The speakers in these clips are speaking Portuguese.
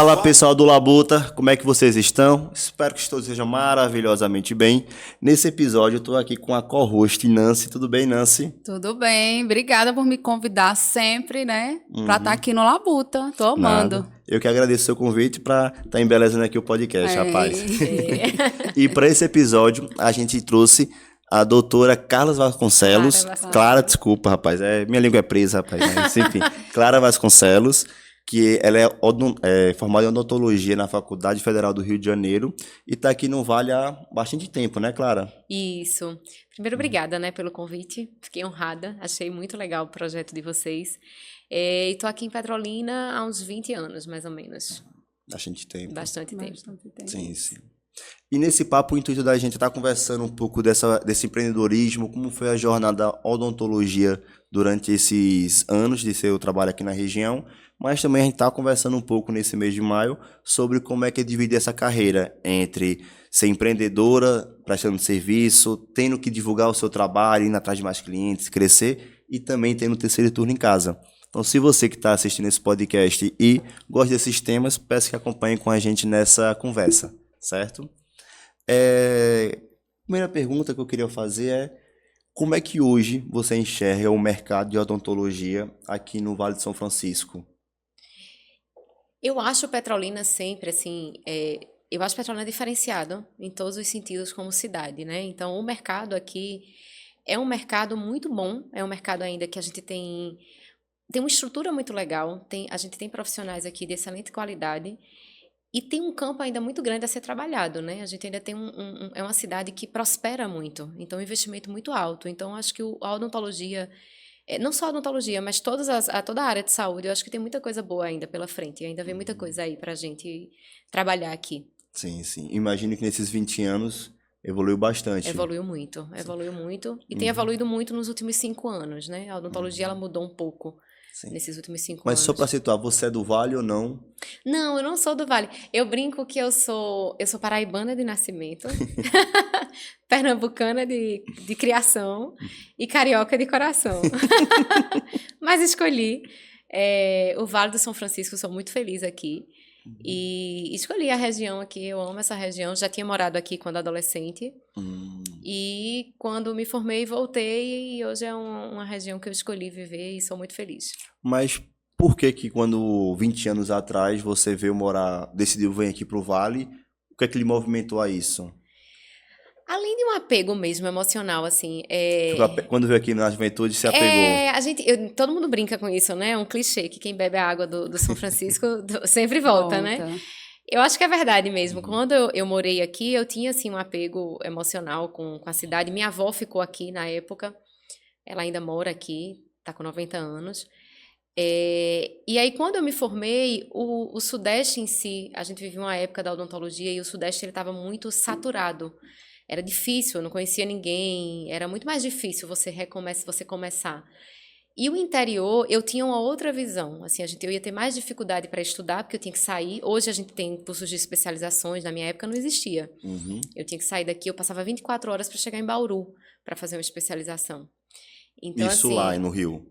Fala pessoal do Labuta, como é que vocês estão? Espero que todos estejam maravilhosamente bem. Nesse episódio eu estou aqui com a co-host Nancy. Tudo bem, Nancy? Tudo bem, obrigada por me convidar sempre, né? Pra estar aqui no Labuta, tô Nada. amando. Eu que agradeço o seu convite para estar embelezando aqui o podcast, rapaz. É. E para esse episódio a gente trouxe a doutora Carla Vasconcelos. Clara Vasconcelos. Clara, desculpa, rapaz. Minha língua é presa, rapaz. Mas, enfim, Clara Vasconcelos, que ela é formada em odontologia na Faculdade Federal do Rio de Janeiro e está aqui no Vale há bastante tempo, né, Clara? Isso. Primeiro, obrigada, né, pelo convite. Fiquei honrada. Achei muito legal o projeto de vocês. E tô aqui em Petrolina há uns 20 anos, mais ou menos. Bastante tempo. Bastante tempo. Sim, sim. E nesse papo, o intuito da gente é estar conversando um pouco desse empreendedorismo, como foi a jornada da odontologia durante esses anos de seu trabalho aqui na região, mas também a gente está conversando um pouco nesse mês de maio sobre como é que é dividir essa carreira entre ser empreendedora, prestando serviço, tendo que divulgar o seu trabalho, indo atrás de mais clientes, crescer e também tendo o terceiro turno em casa. Então, se você que está assistindo esse podcast e gosta desses temas, peço que acompanhe com a gente nessa conversa, certo? Primeira pergunta que eu queria fazer é como é que hoje você enxerga o mercado de odontologia aqui no Vale de São Francisco? Eu acho Petrolina sempre, assim, eu acho Petrolina diferenciado em todos os sentidos como cidade, né? Então, o mercado aqui é um mercado muito bom, é um mercado ainda que a gente tem uma estrutura muito legal, a gente tem profissionais aqui de excelente qualidade e tem um campo ainda muito grande a ser trabalhado, né? A gente ainda tem é uma cidade que prospera muito, então um investimento muito alto. Então, acho que a odontologia, não só a odontologia, mas toda a área de saúde, eu acho que tem muita coisa boa ainda pela frente, ainda vem muita coisa aí pra gente trabalhar aqui. Sim, sim. Imagino que nesses 20 anos evoluiu bastante. Evoluiu muito. E tem evoluído muito nos últimos 5 anos, né? A odontologia, ela mudou um pouco. Sim. Nesses últimos 5 Mas anos. só para situar, você é do Vale ou não? Não, eu não sou do Vale. Eu brinco que eu sou paraibana de nascimento, pernambucana de criação e carioca de coração. Mas escolhi o Vale do São Francisco, sou muito feliz aqui. E escolhi a região aqui, eu amo essa região. Já tinha morado aqui quando adolescente. E quando me formei, voltei. E hoje é uma região que eu escolhi viver e sou muito feliz. Mas por que quando 20 anos atrás você decidiu vir aqui pro Vale, o que é que lhe movimentou a isso? Além de um apego mesmo emocional, assim. Quando veio aqui na juventude, se apegou. Todo mundo brinca com isso, né? É um clichê que quem bebe a água do São Francisco sempre volta, né? Eu acho que é verdade mesmo. Quando eu morei aqui, eu tinha, assim, um apego emocional com a cidade. Minha avó ficou aqui na época. Ela ainda mora aqui, tá com 90 anos. E aí, quando eu me formei, o Sudeste em si, a gente vivia uma época da odontologia e o Sudeste ele estava muito saturado. Era difícil, eu não conhecia ninguém, era muito mais difícil você começar. E o interior, eu tinha uma outra visão, assim, eu ia ter mais dificuldade para estudar, porque eu tinha que sair. Hoje a gente tem cursos de especializações, na minha época não existia. Eu tinha que sair daqui, eu passava 24 horas para chegar em Bauru, para fazer uma especialização. Então, isso assim, lá no Rio?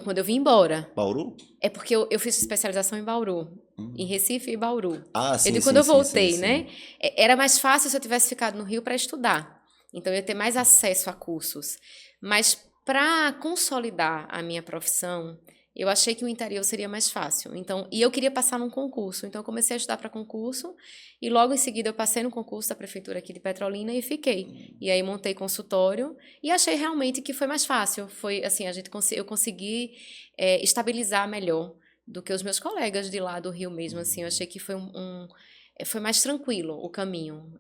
Quando eu vim embora. Bauru? É porque eu fiz especialização em Bauru, em Recife e Bauru. Ah, sim, Quando eu voltei, sim. né? Era mais fácil se eu tivesse ficado no Rio para estudar. Então, eu ia ter mais acesso a cursos. Mas, para consolidar a minha profissão, eu achei que o interior seria mais fácil. Então, e eu queria passar num concurso. Então, eu comecei a estudar para concurso. E logo em seguida, eu passei no concurso da prefeitura aqui de Petrolina e fiquei. E aí, montei consultório. E achei realmente que foi mais fácil. Foi, assim, eu consegui estabilizar melhor do que os meus colegas de lá do Rio mesmo, assim, eu achei que foi foi mais tranquilo o caminho.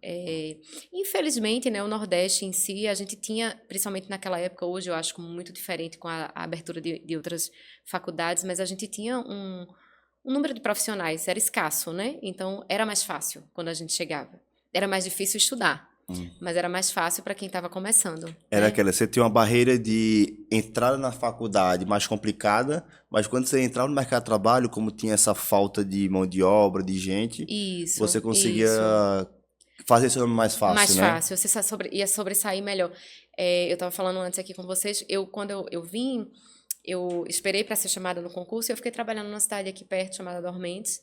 Infelizmente, né, o Nordeste em si, a gente tinha, principalmente naquela época, hoje eu acho muito diferente com a abertura de outras faculdades, mas a gente tinha um número de profissionais, era escasso, né? Então, era mais fácil quando a gente chegava. Era mais difícil estudar. Mas era mais fácil para quem estava começando. Era aquela, você tinha uma barreira de entrada na faculdade mais complicada, mas quando você entrava no mercado de trabalho, como tinha essa falta de mão de obra, de gente, você conseguia fazer seu nome mais fácil, mais né? Mais fácil, você ia sobressair melhor. Eu estava falando antes aqui com vocês, quando eu vim, eu esperei para ser chamada no concurso e eu fiquei trabalhando numa cidade aqui perto chamada Dormentes.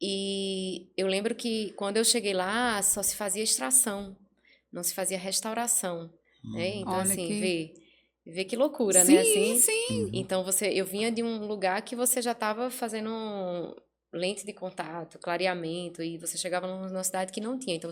E eu lembro que quando eu cheguei lá, só se fazia extração, não se fazia restauração, né? Então, Olha assim, que... vê que loucura, né? Sim, Assim, sim. então eu vinha de um lugar que você já estava fazendo lente de contato, clareamento, e você chegava numa cidade que não tinha. Então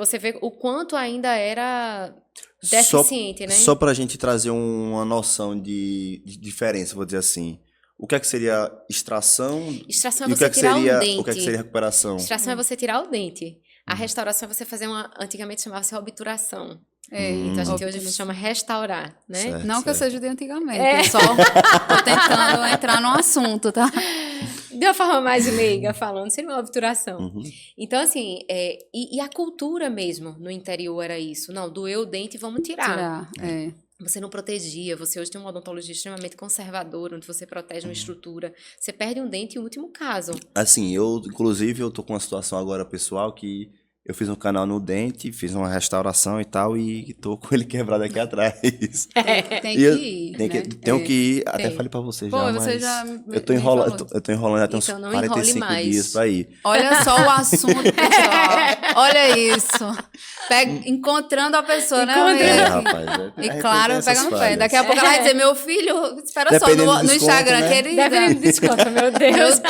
você vê o quanto ainda era deficiente, né? Só pra gente trazer uma noção de diferença, vou dizer assim. O que é que seria extração Extração é e você tirar o o que é que seria dente. recuperação? Extração é você tirar o dente. A restauração é você fazer antigamente chamava-se obturação. Então a gente hoje chama restaurar, né? Certo, Não que eu certo. seja de antigamente, eu só tô tentando entrar no assunto, tá? De uma forma mais leiga falando, seria uma obturação. Uhum. Então, assim, e a cultura mesmo no interior era isso. Não, doeu o dente, vamos tirar. Você não protegia, você hoje tem uma odontologia extremamente conservadora, onde você protege uma estrutura. Você perde um dente em último caso. Assim, inclusive, eu tô com uma situação agora pessoal que eu fiz um canal no dente, fiz uma restauração e tal, e tô com ele quebrado aqui atrás. Tem E eu que ir, tenho né? que ir, até Tem. falei pra você Pô, já, você mas já eu tô me enrolando, falou. eu tô enrolando até uns Então não enrole 45 mais. dias pra ir. Olha só o assunto, pessoal. Olha isso. Encontrando a pessoa, né? Rapaz. E a gente claro, tem essas pegando pé. falhas. Daqui a pouco ela vai dizer, meu filho, espera Dependendo só do no desconto, Instagram, né? querida. Deve desconto, meu Meu Deus.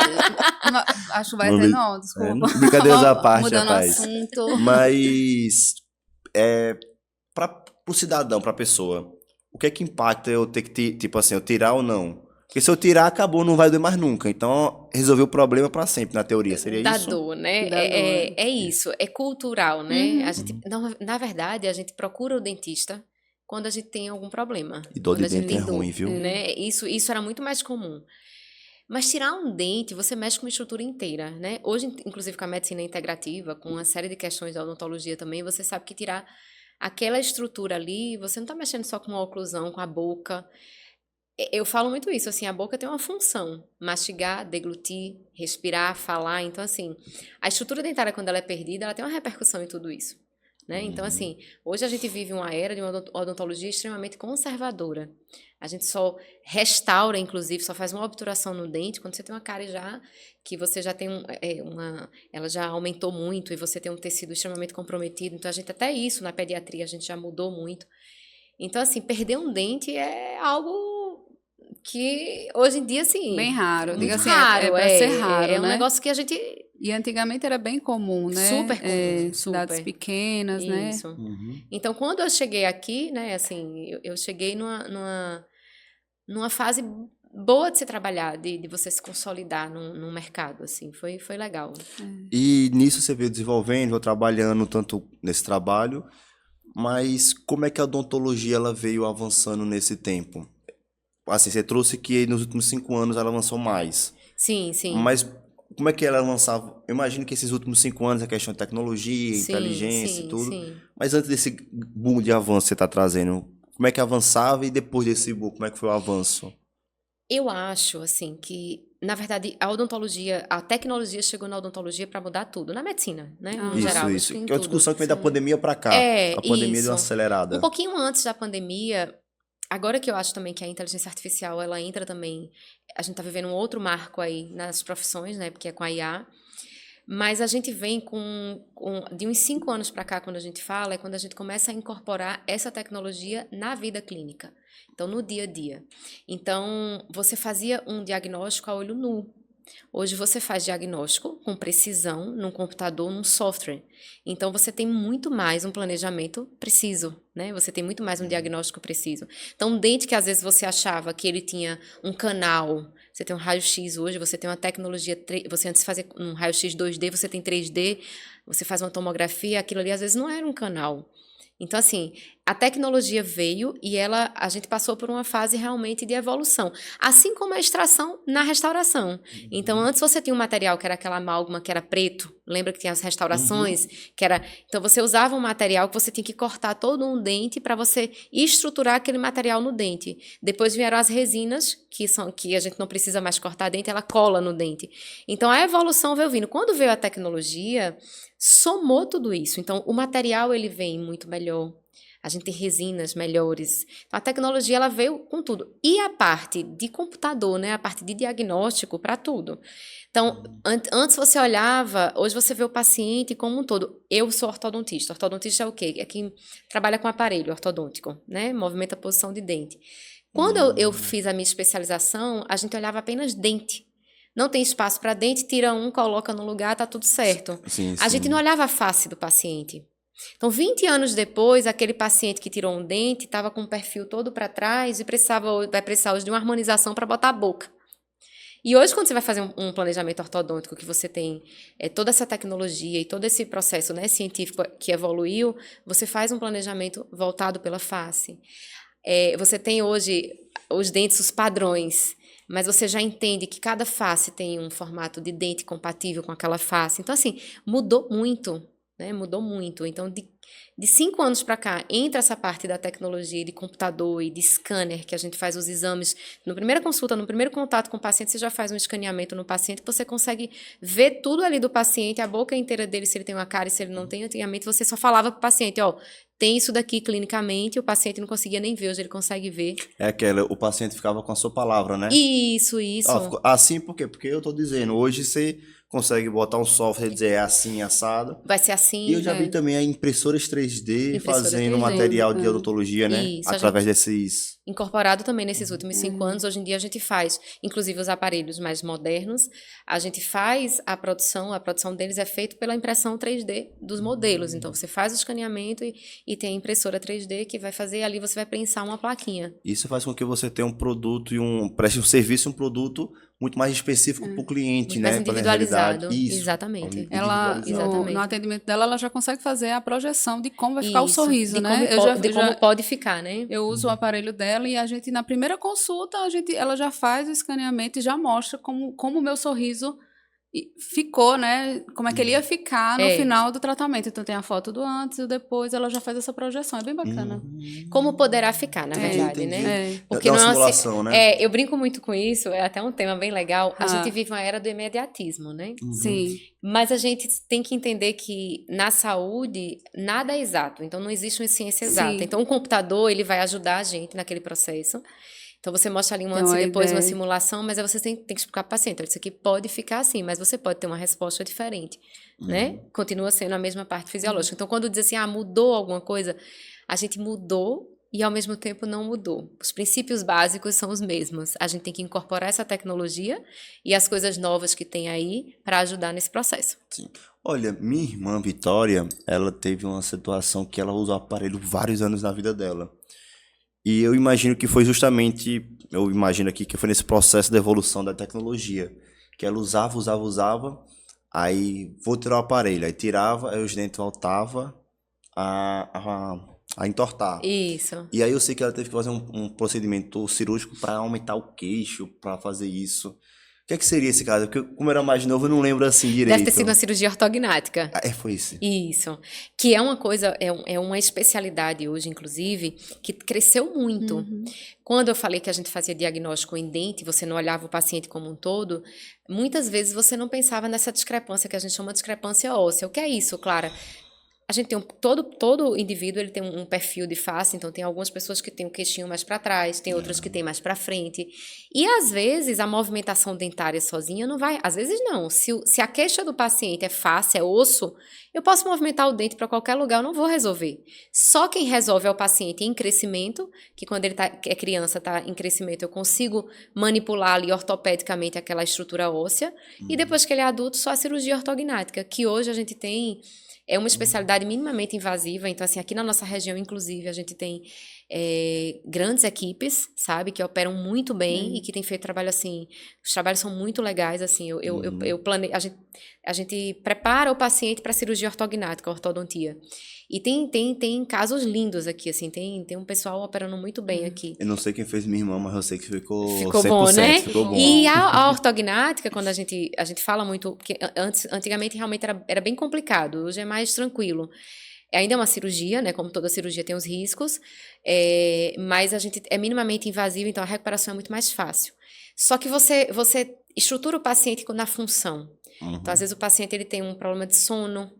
acho que vai dizer, não, desculpa. Brincadeiras à parte, Mudando o rapaz. assunto. Mas, pro cidadão, pra pessoa, o que é que impacta eu ter que, tipo assim, eu tirar ou não? Porque se eu tirar, acabou, não vai doer mais nunca. Então, resolveu o problema pra sempre, na teoria. Seria Da isso? dor, né? Da dor. É isso, é cultural, né? A gente, na verdade, a gente procura o dentista quando a gente tem algum problema. E dor de Quando a gente dente é tem dor, ruim, viu? né? Isso era muito mais comum. Mas tirar um dente, você mexe com a estrutura inteira, né? Hoje, inclusive com a medicina integrativa, com uma série de questões da odontologia também, você sabe que tirar aquela estrutura ali, você não está mexendo só com uma oclusão, com a boca. Eu falo muito isso, assim, a boca tem uma função, mastigar, deglutir, respirar, falar, então assim, a estrutura dentária quando ela é perdida, ela tem uma repercussão em tudo isso, né? Então assim, hoje a gente vive uma era de uma odontologia extremamente conservadora. A gente só restaura, inclusive, só faz uma obturação no dente quando você tem uma cárie já, que você já tem ela já aumentou muito e você tem um tecido extremamente comprometido, então a gente até isso na pediatria a gente já mudou muito. Então assim, perder um dente é algo que hoje em dia, assim... Bem raro. Muito Diga assim, raro, é pra ser raro, é um né? negócio que a gente... E antigamente era bem comum, né? Super comum, Cidades super. pequenas, né? Isso. Então, quando eu cheguei aqui, né, assim, eu cheguei numa fase boa de se trabalhar, de você se consolidar no mercado, assim, foi legal. E nisso você veio desenvolvendo, trabalhando tanto nesse trabalho, mas como é que a odontologia ela veio avançando nesse tempo? Assim, você trouxe que nos últimos 5 anos ela avançou mais. Sim, sim. Mas como é que ela avançava? Eu imagino que esses últimos 5 anos é questão de tecnologia, Sim, inteligência sim, e tudo. sim. Mas antes desse boom de avanço que você está trazendo, como é que avançava e depois desse boom, como é que foi o avanço? Eu acho, assim, que, na verdade, a odontologia, a tecnologia chegou na odontologia para mudar tudo, na medicina, né, no geral. Isso. acho que em Que é uma tudo. discussão que vem da pandemia para cá. É, A pandemia deu uma isso. acelerada. Um pouquinho antes da pandemia, agora que eu acho também que a inteligência artificial, ela entra também, a gente tá vivendo um outro marco aí nas profissões, né, porque é com a IA, mas a gente vem de uns 5 anos para cá, quando a gente fala, é quando a gente começa a incorporar essa tecnologia na vida clínica, então no dia a dia. Então, você fazia um diagnóstico a olho nu. Hoje você faz diagnóstico com precisão num computador, num software. Então você tem muito mais um planejamento preciso, né? Você tem muito mais um diagnóstico preciso. Então um dente que às vezes você achava que ele tinha um canal, você tem um raio-x hoje, você tem uma tecnologia, você antes fazia um raio-x 2D, você tem 3D, você faz uma tomografia, aquilo ali às vezes não era um canal. Então, assim, a tecnologia veio e a gente passou por uma fase realmente de evolução. Assim como a extração na restauração. Então, antes você tinha um material que era aquela amálgama que era preto. Lembra que tinha as restaurações? Então, você usava um material que você tinha que cortar todo um dente para você estruturar aquele material no dente. Depois vieram as resinas, que a gente não precisa mais cortar dente, ela cola no dente. Então, a evolução veio vindo. Quando veio a tecnologia, somou tudo isso. Então, o material ele vem muito melhor. A gente tem resinas melhores. Então, a tecnologia, ela veio com tudo. E a parte de computador, né? A parte de diagnóstico para tudo. Então, antes você olhava, hoje você vê o paciente como um todo. Eu sou ortodontista. Ortodontista é o quê? É quem trabalha com aparelho ortodôntico, né? Movimenta a posição de dente. Quando eu fiz a minha especialização, a gente olhava apenas dente. Não tem espaço para dente, tira um, coloca no lugar, tá tudo certo. Sim, A gente não olhava a face do paciente. Então, 20 anos depois, aquele paciente que tirou um dente estava com o perfil todo para trás e vai precisar hoje de uma harmonização para botar a boca. E hoje, quando você vai fazer um planejamento ortodôntico, que você tem toda essa tecnologia e todo esse processo, né, científico que evoluiu, você faz um planejamento voltado pela face. Você tem hoje os dentes, os padrões, mas você já entende que cada face tem um formato de dente compatível com aquela face. Então, assim, mudou muito. Né, mudou muito. Então, de 5 anos para cá, entra essa parte da tecnologia de computador e de scanner, que a gente faz os exames. Na primeira consulta, no primeiro contato com o paciente, você já faz um escaneamento no paciente, que você consegue ver tudo ali do paciente, a boca inteira dele, se ele tem uma cárie, se ele não tem. Antigamente, você só falava para o paciente, ó, tem isso daqui clinicamente, o paciente não conseguia nem ver, hoje ele consegue ver. O paciente ficava com a sua palavra, né? Isso. Assim por quê? Porque eu tô dizendo, hoje você consegue botar um software e dizer é assim, assado. Vai ser assim, E eu já vi também a impressoras 3D fazendo 3D, material de odontologia, né? Isso, através desses... Incorporado também nesses últimos 5 anos. Hoje em dia a gente faz, inclusive os aparelhos mais modernos, a gente faz a produção deles é feita pela impressão 3D dos modelos. Então você faz o escaneamento e tem a impressora 3D que vai fazer, ali você vai prensar uma plaquinha. Isso faz com que você tenha um produto preste um serviço e um produto muito mais específico para o cliente, Muito né? mais individualizado. Isso. Exatamente. Ela, Exatamente. no atendimento dela, ela já consegue fazer a projeção de como vai ficar o Isso, sorriso, de né? como pode ficar, né? Eu uso o aparelho dela e a gente, na primeira consulta, ela já faz o escaneamento e já mostra como o meu sorriso ficou, né? Como é que ele ia ficar no final do tratamento. Então tem a foto do antes e o depois, ela já faz essa projeção. É bem bacana. Como poderá ficar, na verdade, né? Porque não é uma simulação, né? Eu brinco muito com isso, é até um tema bem legal. A gente vive uma era do imediatismo, né? Sim. Mas a gente tem que entender que na saúde nada é exato. Então não existe uma ciência exata. Então o computador, ele vai ajudar a gente naquele processo. Então, você mostra ali um antes e depois, uma simulação, mas aí você tem que explicar para o paciente, isso aqui pode ficar assim, mas você pode ter uma resposta diferente, né? Continua sendo a mesma parte fisiológica. Então, quando diz assim, mudou alguma coisa, a gente mudou e, ao mesmo tempo, não mudou. Os princípios básicos são os mesmos. A gente tem que incorporar essa tecnologia e as coisas novas que tem aí para ajudar nesse processo. Sim. Olha, minha irmã Vitória, ela teve uma situação que ela usou o aparelho vários anos na vida dela. E eu imagino que foi justamente, que foi nesse processo de evolução da tecnologia, que ela usava, aí vou tirar o aparelho, aí tirava, aí os dentes voltavam a entortar. Isso. E aí eu sei que ela teve que fazer um procedimento cirúrgico para aumentar o queixo, para fazer isso. O que é que seria esse caso? Porque como eu era mais novo, eu não lembro assim direito. Deve ter sido uma cirurgia ortognática. Foi isso. Isso. Que é uma coisa, é uma especialidade hoje, inclusive, que cresceu muito. Quando eu falei que a gente fazia diagnóstico em dente, você não olhava o paciente como um todo, muitas vezes você não pensava nessa discrepância que a gente chama de discrepância óssea. O que é isso, Clara? A gente tem todo indivíduo, ele tem um perfil de face, então tem algumas pessoas que têm o queixinho mais para trás, tem outras que têm mais para frente. E às vezes a movimentação dentária sozinha não vai, às vezes não. Se a queixa do paciente é face, é osso, eu posso movimentar o dente para qualquer lugar, eu não vou resolver. Só quem resolve é o paciente em crescimento, que quando ele é criança, está em crescimento, eu consigo manipular ali ortopedicamente aquela estrutura óssea. E depois que ele é adulto, só a cirurgia ortognática, que hoje a gente tem... É uma especialidade minimamente invasiva, então, assim, aqui na nossa região, inclusive, a gente tem grandes equipes, sabe, que operam muito bem e que têm feito trabalho, assim, os trabalhos são muito legais, assim, eu planejo, a gente prepara o paciente para a cirurgia ortognática, ortodontia. E tem casos lindos aqui, assim, tem um pessoal operando muito bem aqui. Eu não sei quem fez minha irmã, mas eu sei que ficou 100%, bom, né? Ficou bom. E a ortognática, quando a gente fala muito, porque antigamente realmente era bem complicado, hoje é mais tranquilo. Ainda é uma cirurgia, né? Como toda cirurgia tem os riscos, mas a gente é minimamente invasivo, então a recuperação é muito mais fácil. Só que você estrutura o paciente na função. Então, às vezes o paciente ele tem um problema de sono,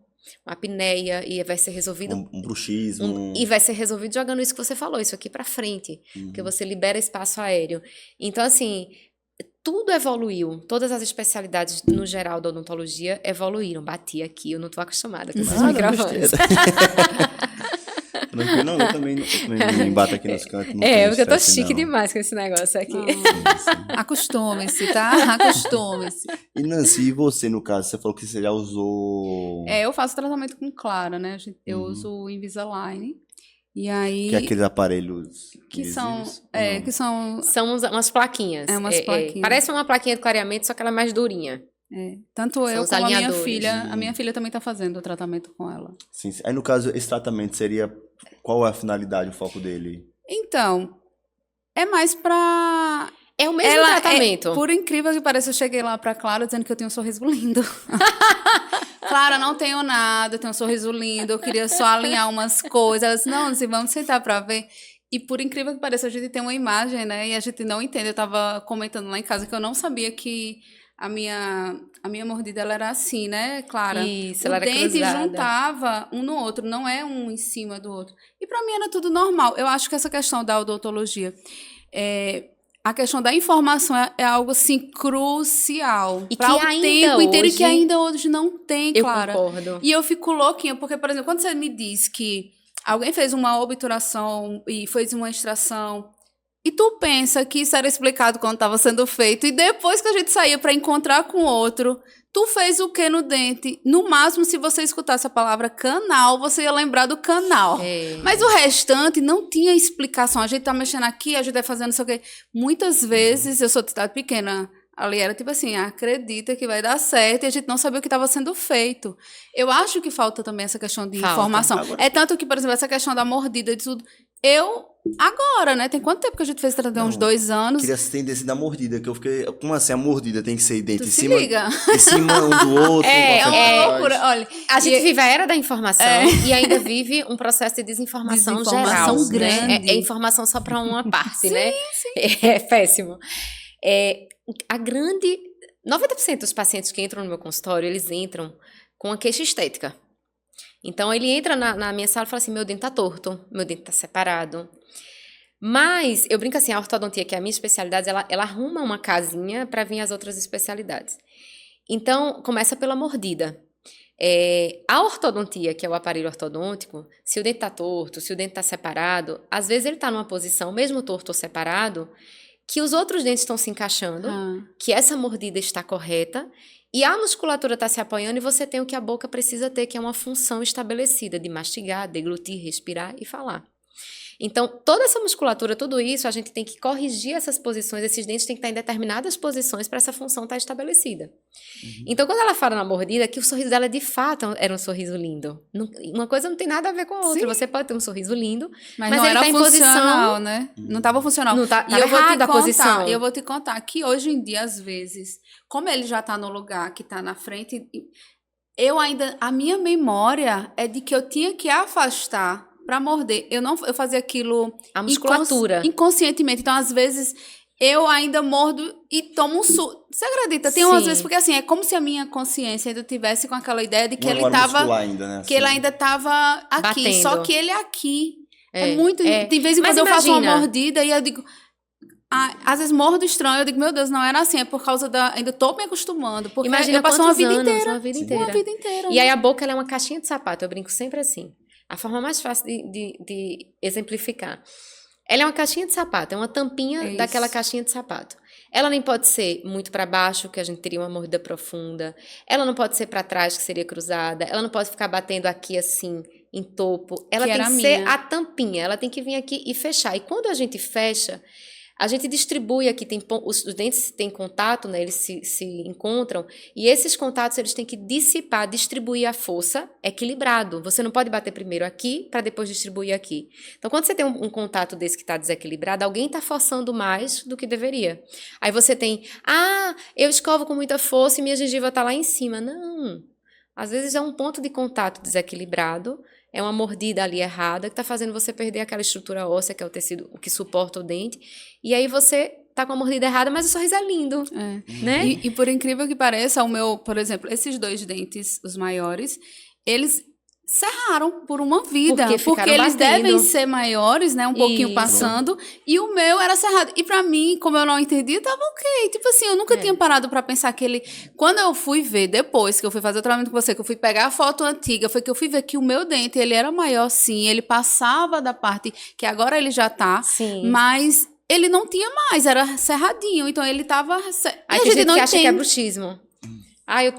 uma apneia, e vai ser resolvido... Um bruxismo. E vai ser resolvido jogando isso que você falou, isso aqui pra frente, porque você libera espaço aéreo. Então, assim, tudo evoluiu, todas as especialidades, no geral, da odontologia evoluíram. Bati aqui, eu não tô acostumada com esses microfones. Não, eu também não bato aqui nos cantos. Porque eu tô chique demais com esse negócio aqui. Acostume-se, tá? Acostume-se. E Nancy, e você, no caso, você falou que você já usou... Eu faço tratamento com Clara, né? Eu uso o Invisalign. E aí... Que é aqueles aparelhos que são, invisíveis? que são... São umas plaquinhas. Umas plaquinhas. Parece uma plaquinha de clareamento, só que ela é mais durinha. Tanto São eu os como a minha alinhadores. filha. A minha filha também tá fazendo o tratamento com ela. Sim. Aí, no caso, esse tratamento seria... Qual é a finalidade, o foco dele? Então, é mais pra... É o mesmo tratamento. Por incrível que pareça, eu cheguei lá pra Clara dizendo que eu tenho um sorriso lindo. Clara, não tenho nada, eu tenho um sorriso lindo, eu queria só alinhar umas coisas. Ela disse, não, assim, vamos sentar pra ver. E por incrível que pareça, a gente tem uma imagem, né? E a gente não entende. Eu tava comentando lá em casa que eu não sabia que a minha mordida, ela era assim, né, Clara? Isso, ela era cruzada. O dente cruzada. juntava um no outro, não é um em cima do outro. E pra mim era tudo normal. Eu acho que essa questão da odontologia, a questão da informação é algo, assim, crucial. E para que o ainda tempo inteiro, hoje... e que ainda hoje não tem, Clara. Eu concordo. E eu fico louquinha, porque, por exemplo, quando você me diz que alguém fez uma obturação e fez uma extração, e tu pensa que isso era explicado quando estava sendo feito, e depois que a gente saía para encontrar com outro, tu fez o que no dente? No máximo, se você escutasse a palavra canal, você ia lembrar do canal. Mas o restante não tinha explicação. A gente tá mexendo aqui, a gente vai fazendo não sei o quê. Muitas vezes, eu sou de cidade pequena, ali era tipo assim, acredita que vai dar certo, e a gente não sabia o que estava sendo feito. Eu acho que falta também essa questão de informação. É tanto que, por exemplo, essa questão da mordida e tudo, agora, né? Tem quanto tempo que a gente fez tratamento? Uns 2 anos. Queria ter desse da mordida, que eu fiquei... Como assim a mordida tem que ser dente Tu em se cima? liga. Em cima um do outro. Loucura. Olha, A gente vive a era da informação e ainda vive um processo de desinformação geral. grande. É informação só para uma parte, né? Sim. É péssimo. 90% dos pacientes que entram no meu consultório, eles entram com uma queixa estética. Então, ele entra na minha sala e fala assim, meu dente tá torto, meu dente tá separado. Mas, eu brinco assim, a ortodontia, que é a minha especialidade, ela arruma uma casinha para vir as outras especialidades. Então, começa pela mordida. A ortodontia, que é o aparelho ortodôntico, se o dente tá torto, se o dente tá separado, às vezes ele tá numa posição, mesmo torto ou separado, que os outros dentes estão se encaixando, que essa mordida está correta, e a musculatura está se apoiando e você tem o que a boca precisa ter, que é uma função estabelecida de mastigar, deglutir, respirar e falar. Então, toda essa musculatura, tudo isso, a gente tem que corrigir essas posições, esses dentes têm que estar em determinadas posições para essa função estar estabelecida. Então, quando ela fala na mordida, que o sorriso dela, de fato, era um sorriso lindo. Uma coisa não tem nada a ver com a outra. Sim. Você pode ter um sorriso lindo, mas não ele era tá em posição... né? Não estava funcional. Não tá, e eu vou te contar, posição. eu vou te contar que hoje em dia, às vezes, como ele já está no lugar que está na frente, a minha memória é de que eu tinha que afastar para morder. Eu fazia aquilo... A musculatura. Inconscientemente. Então, às vezes, eu ainda mordo e tomo um susto. Você acredita? Tem umas vezes, porque assim, é como se a minha consciência ainda tivesse com aquela ideia de que ele estava... ainda, né? Que ele ainda estava aqui. Batendo. Só que ele é aqui. É muito... Tem vezes em quando eu faço uma mordida e eu digo... às vezes mordo estranho, eu digo, meu Deus, não era assim, é por causa da... Ainda tô me acostumando, porque imagina eu passo uma vida inteira. Uma vida inteira. E aí a boca, ela é uma caixinha de sapato, eu brinco sempre assim. A forma mais fácil de exemplificar. Ela é uma caixinha de sapato, é uma tampinha daquela caixinha de sapato. Ela nem pode ser muito para baixo, que a gente teria uma mordida profunda. Ela não pode ser para trás, que seria cruzada. Ela não pode ficar batendo aqui assim, em topo. Ela tem que ser a tampinha, ela tem que vir aqui e fechar. E quando a gente fecha, a gente distribui aqui, os dentes têm contato, né, eles se encontram, e esses contatos eles têm que dissipar, distribuir a força equilibrado. Você não pode bater primeiro aqui para depois distribuir aqui. Então, quando você tem um contato desse que está desequilibrado, alguém está forçando mais do que deveria. Aí você tem, eu escovo com muita força e minha gengiva está lá em cima. Não. Às vezes é um ponto de contato desequilibrado, é uma mordida ali errada que está fazendo você perder aquela estrutura óssea, que é o tecido que suporta o dente. E aí você tá com a mordida errada, mas o sorriso é lindo, né? E por incrível que pareça, por exemplo, esses 2 dentes, os maiores, eles serraram por uma vida, Porque eles batendo. devem ser maiores, né, um pouquinho passando, e o meu era cerrado. E pra mim, como eu não entendi, tava ok. Tipo assim, eu nunca tinha parado pra pensar que ele... Quando eu fui ver, depois que eu fui fazer o tratamento com você, que eu fui pegar a foto antiga, foi que eu fui ver que o meu dente, ele era maior sim, ele passava da parte que agora ele já tá, mas ele não tinha mais, era cerradinho, então ele tava... Aí tem gente que acha que é bruxismo.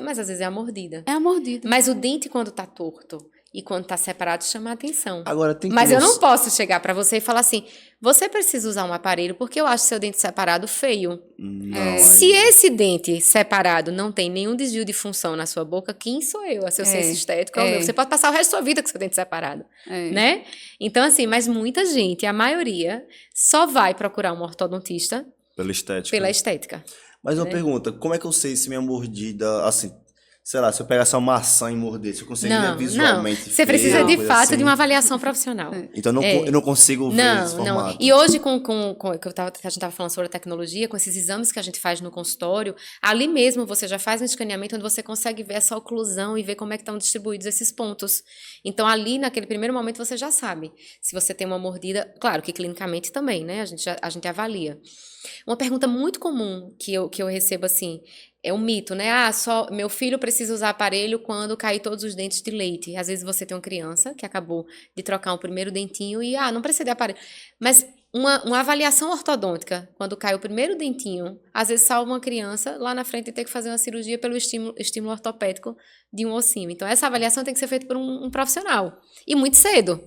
Mas às vezes é a mordida. É a mordida. Mas o dente, quando tá torto e quando tá separado, chama a atenção. Agora, tem que Mas eu não posso chegar pra você e falar assim, você precisa usar um aparelho porque eu acho seu dente separado feio. Não, Se esse dente separado não tem nenhum desvio de função na sua boca, quem sou eu? A seu senso estético é o meu. Você pode passar o resto da sua vida com seu dente separado, né? Então, assim, mas muita gente, a maioria, só vai procurar um ortodontista pela estética. Pela estética. Mas uma pergunta, como é que eu sei se minha mordida, assim, sei lá, se eu pegasse uma maçã e morder, se eu conseguiria visualmente Você precisa de fato assim? de uma avaliação profissional. Então eu não consigo ver esse formato. Não. E hoje, que a gente estava falando sobre a tecnologia, com esses exames que a gente faz no consultório, ali mesmo você já faz um escaneamento onde você consegue ver essa oclusão e ver como é que estão distribuídos esses pontos. Então, ali, naquele primeiro momento, você já sabe se você tem uma mordida, claro que clinicamente também, né? A gente avalia. Uma pergunta muito comum que eu recebo assim, é um mito, né? Só meu filho precisa usar aparelho quando cair todos os dentes de leite. Às vezes você tem uma criança que acabou de trocar um primeiro dentinho e, não precisa de aparelho. Mas uma avaliação ortodôntica, quando cai o primeiro dentinho, às vezes salva uma criança lá na frente de ter que fazer uma cirurgia pelo estímulo ortopédico de um ossinho. Então, essa avaliação tem que ser feita por um profissional. E muito cedo.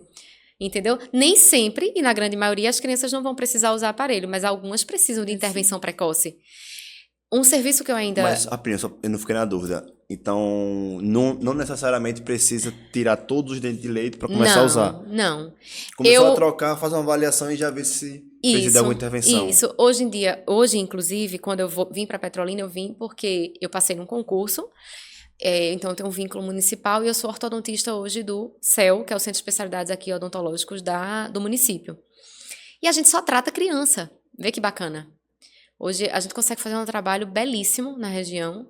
Entendeu? Nem sempre, e na grande maioria, as crianças não vão precisar usar aparelho, mas algumas precisam de intervenção precoce. Um serviço que eu ainda... Mas, eu não fiquei na dúvida. Então, não necessariamente precisa tirar todos os dentes de leite para começar a usar. Não. Começou a trocar, faz uma avaliação e já vê se precisa de alguma intervenção. Isso. Hoje, inclusive, quando eu vim para Petrolina, eu vim porque eu passei num concurso. Então, eu tenho um vínculo municipal e eu sou ortodontista hoje do CEL, que é o Centro de Especialidades aqui odontológicos do município. E a gente só trata criança. Vê que bacana. Hoje, a gente consegue fazer um trabalho belíssimo na região,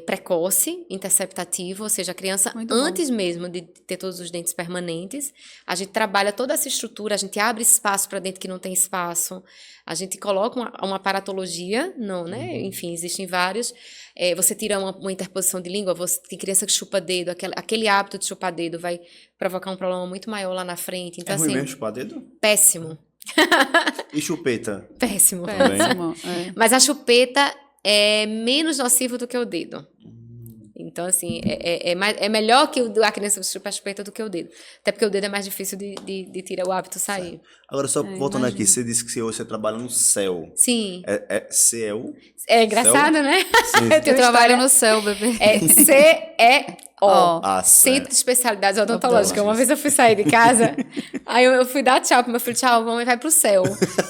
precoce, interceptativo, ou seja, a criança, antes mesmo de ter todos os dentes permanentes, a gente trabalha toda essa estrutura, a gente abre espaço para dente que não tem espaço, a gente coloca uma aparatologia, né? Enfim, existem vários. Você tira uma interposição de língua, tem criança que chupa dedo, aquele hábito de chupar dedo vai provocar um problema muito maior lá na frente. Então, é ruim assim, mesmo chupar dedo? Péssimo. E chupeta? Péssimo. Péssimo. Mas a chupeta é menos nocivo do que o dedo. Então, assim, é melhor que a criança chupa a chupeta do que o dedo. Até porque o dedo é mais difícil de tirar o hábito sair. Certo. Agora, só voltando aqui, você disse que hoje você trabalha no CEL. Sim. É CEL? É engraçado, CEL? né? Eu trabalho no CEL, bebê. É CEO. Certo. Centro de Especialidades Odontológicas. Uma vez eu fui sair de casa, aí eu fui dar tchau pro meu filho. Tchau, mamãe vai pro céu.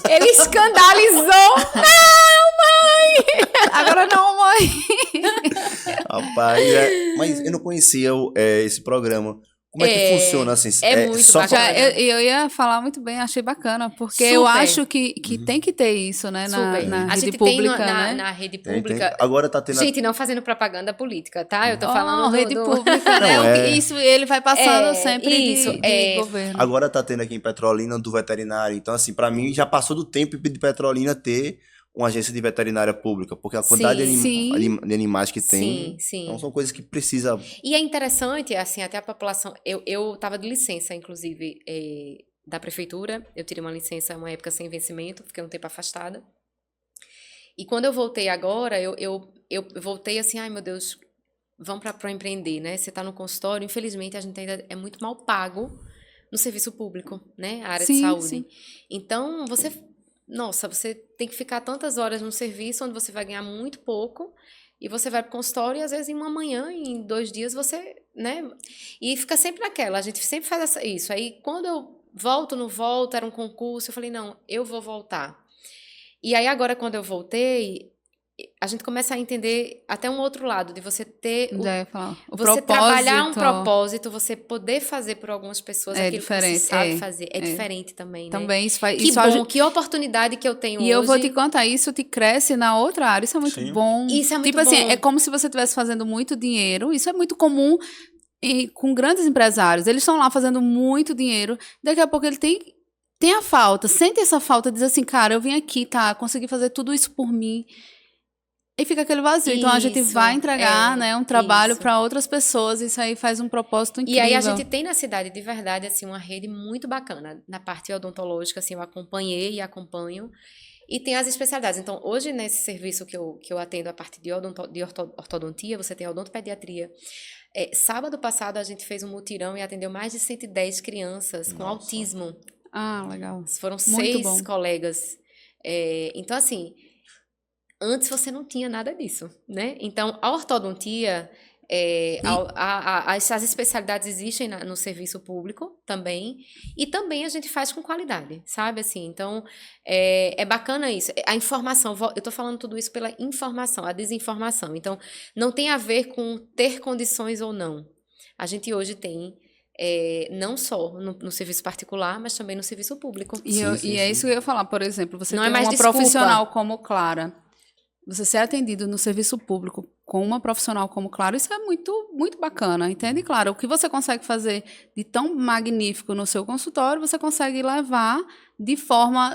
Ele escandalizou. Não, mãe! Agora não, mãe. Rapaz, mas eu não conhecia esse programa. Como é que funciona assim? Muito só bacana. Eu ia falar muito bem, achei bacana, porque Super. eu acho que tem que ter isso, né, na A rede gente pública, tem né? na rede pública. Agora tá tendo... Gente, não fazendo propaganda política, tá? Eu tô falando rede pública, né? Não, Isso ele vai passando sempre de governo. Agora tá tendo aqui em Petrolina do veterinário. Então, assim, pra mim já passou do tempo de Petrolina ter uma agência de veterinária pública, porque a quantidade de animais que tem, então são coisas que precisa... E é interessante, assim, até a população... Eu tava de licença, inclusive, da prefeitura. Eu tirei uma licença, uma época sem vencimento, fiquei um tempo afastada. E quando eu voltei agora, eu voltei assim, ai meu Deus, vamos para empreender, né? Você tá no consultório, infelizmente a gente ainda é muito mal pago no serviço público, né? A área de saúde. Sim. Então, você tem que ficar tantas horas no serviço onde você vai ganhar muito pouco e você vai pro consultório e às vezes em uma manhã, em 2 dias você, né? E fica sempre naquela, a gente sempre faz isso. Aí quando eu não volto, era um concurso, eu falei, não, eu vou voltar. E aí agora quando eu voltei, a gente começa a entender até um outro lado, de você ter você trabalhar um propósito, você poder fazer por algumas pessoas aquilo que você sabe fazer. É diferente também, né? Também isso faz... Que bom, que oportunidade que eu tenho hoje. E eu vou te contar, isso te cresce na outra área, isso é muito bom. Isso é muito bom. Tipo assim, é como se você estivesse fazendo muito dinheiro, isso é muito comum com grandes empresários. Eles estão lá fazendo muito dinheiro. Daqui a pouco ele tem a falta, sente essa falta, diz assim, cara, eu vim aqui, tá, consegui fazer tudo isso por mim. E fica aquele vazio. Então, a gente vai entregar, né, um trabalho para outras pessoas. Isso aí faz um propósito incrível. E aí, a gente tem na cidade, de verdade, assim, uma rede muito bacana. Na parte odontológica, assim, eu acompanhei e acompanho. E tem as especialidades. Então, hoje, nesse serviço que eu atendo a parte de ortodontia, você tem a odontopediatria. Sábado passado, a gente fez um mutirão e atendeu mais de 110 crianças com autismo. Ah, legal. Foram 6 colegas. Então, assim, antes você não tinha nada disso, né? Então, a ortodontia, as especialidades existem no serviço público também, e também a gente faz com qualidade, sabe? Assim, então, é bacana isso. A informação, eu tô falando tudo isso pela informação, a desinformação. Então, não tem a ver com ter condições ou não. A gente hoje tem... não só no serviço particular, mas também no serviço público. E é isso que eu ia falar, por exemplo, você não tem mais uma desculpa. profissional como Clara, você ser atendido no serviço público com uma profissional como Clara, isso é muito, muito bacana, entende? Claro, o que você consegue fazer de tão magnífico no seu consultório, você consegue levar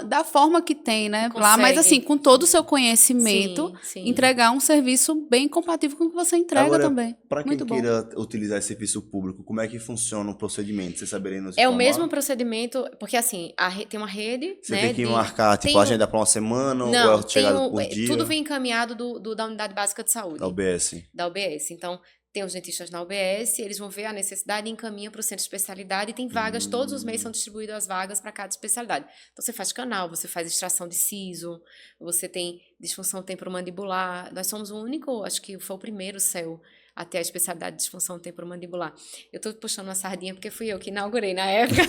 da forma que tem, né? Lá, mas assim, com todo o seu conhecimento, sim. entregar um serviço bem compatível com o que você entrega. Agora, também. Para quem queira utilizar esse serviço público, como é que funciona o procedimento? Você saberia nos informar? É o mesmo procedimento, porque assim, tem uma rede, você tem que marcar, tipo, a agenda para uma semana, ou é chegada por dia? Tudo vem encaminhado da Unidade Básica de Saúde. Da UBS. Da UBS. Então, tem os dentistas na UBS, eles vão ver a necessidade e encaminham para o centro de especialidade, e tem vagas, todos os meses são distribuídas as vagas para cada especialidade. Então, você faz canal, você faz extração de siso, você tem disfunção temporomandibular. Nós somos o único, acho que foi o primeiro CEL a ter a especialidade de disfunção temporomandibular. Eu estou puxando uma sardinha porque fui eu que inaugurei na época.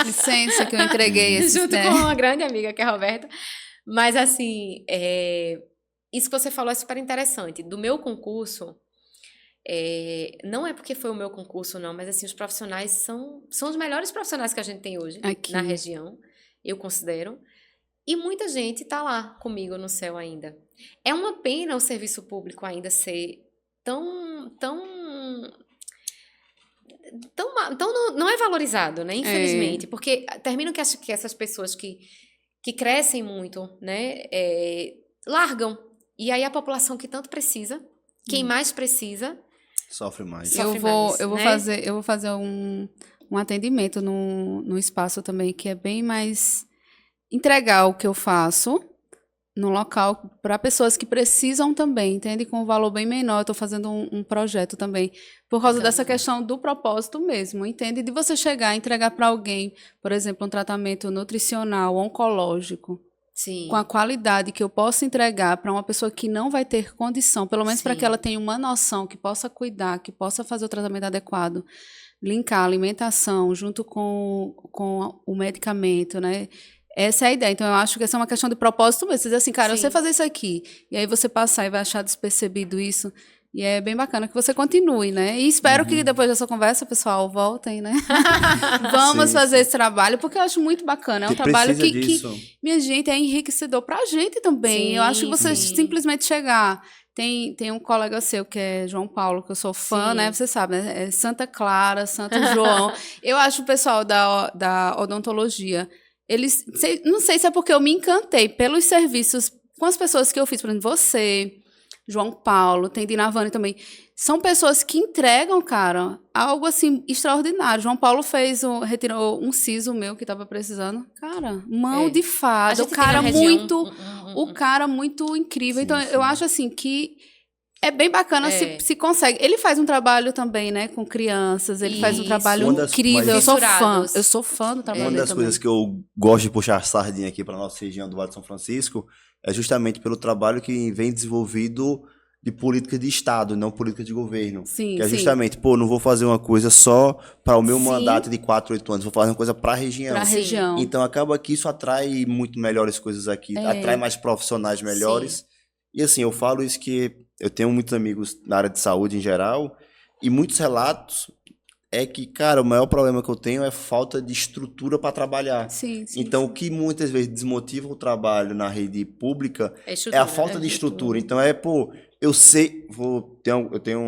Licença que eu entreguei esse junto com uma grande amiga, que é a Roberta. Mas, assim, isso que você falou é super interessante. Do meu concurso... não é porque foi o meu concurso, não, mas assim, os profissionais são os melhores profissionais que a gente tem hoje aqui na região, eu considero, e muita gente está lá comigo no céu ainda. É uma pena o serviço público ainda ser não é valorizado, né? Infelizmente, porque terminam que essas pessoas que crescem muito, né, largam, e aí a população que tanto precisa, quem mais precisa, sofre mais. Eu vou fazer um atendimento no espaço também, que é bem mais entregar o que eu faço no local para pessoas que precisam também, entende? Com um valor bem menor. Eu estou fazendo um projeto também, por causa dessa questão do propósito mesmo, entende? De você chegar e entregar para alguém, por exemplo, um tratamento nutricional, oncológico, sim, com a qualidade que eu posso entregar para uma pessoa que não vai ter condição, pelo menos para que ela tenha uma noção, que possa cuidar, que possa fazer o tratamento adequado, linkar a alimentação junto com o medicamento, né? Essa é a ideia. Então, eu acho que essa é uma questão de propósito mesmo. Você diz assim, cara, eu sei fazer isso aqui. E aí você passar e vai achar despercebido isso. E é bem bacana que você continue, né? E espero que depois dessa conversa, pessoal, voltem, né? Vamos fazer esse trabalho, porque eu acho muito bacana. É um trabalho que, minha gente, é enriquecedor pra gente também. Eu acho que você simplesmente chegar... Tem um colega seu, que é João Paulo, que eu sou fã, né? Você sabe, né? É Santa Clara, Santo João. Eu acho o pessoal da odontologia... não sei se é porque eu me encantei pelos serviços com as pessoas que eu fiz, por exemplo, você, João Paulo, tem Dinavane também. São pessoas que entregam, cara, algo assim extraordinário. João Paulo retirou um siso meu que estava precisando. Cara, mão de fada. O cara muito incrível. Então, eu acho assim que é bem bacana se consegue. Ele faz um trabalho também, né, com crianças. Ele faz um trabalho incrível. Eu sou fã do trabalho dele. Uma das coisas que eu gosto de puxar a sardinha aqui para a nossa região do Vale de São Francisco é justamente pelo trabalho que vem desenvolvido de política de Estado, não política de governo. Sim, que é justamente, não vou fazer uma coisa só para o meu mandato de 4, 8 anos, vou fazer uma coisa para a região. Então, acaba que isso atrai muito melhores coisas aqui, atrai mais profissionais melhores. Sim. E assim, eu falo isso que eu tenho muitos amigos na área de saúde em geral, e muitos relatos é que, cara, o maior problema que eu tenho é falta de estrutura para trabalhar. Então, o que muitas vezes desmotiva o trabalho na rede pública é a falta de estrutura. Então, eu sei, eu tenho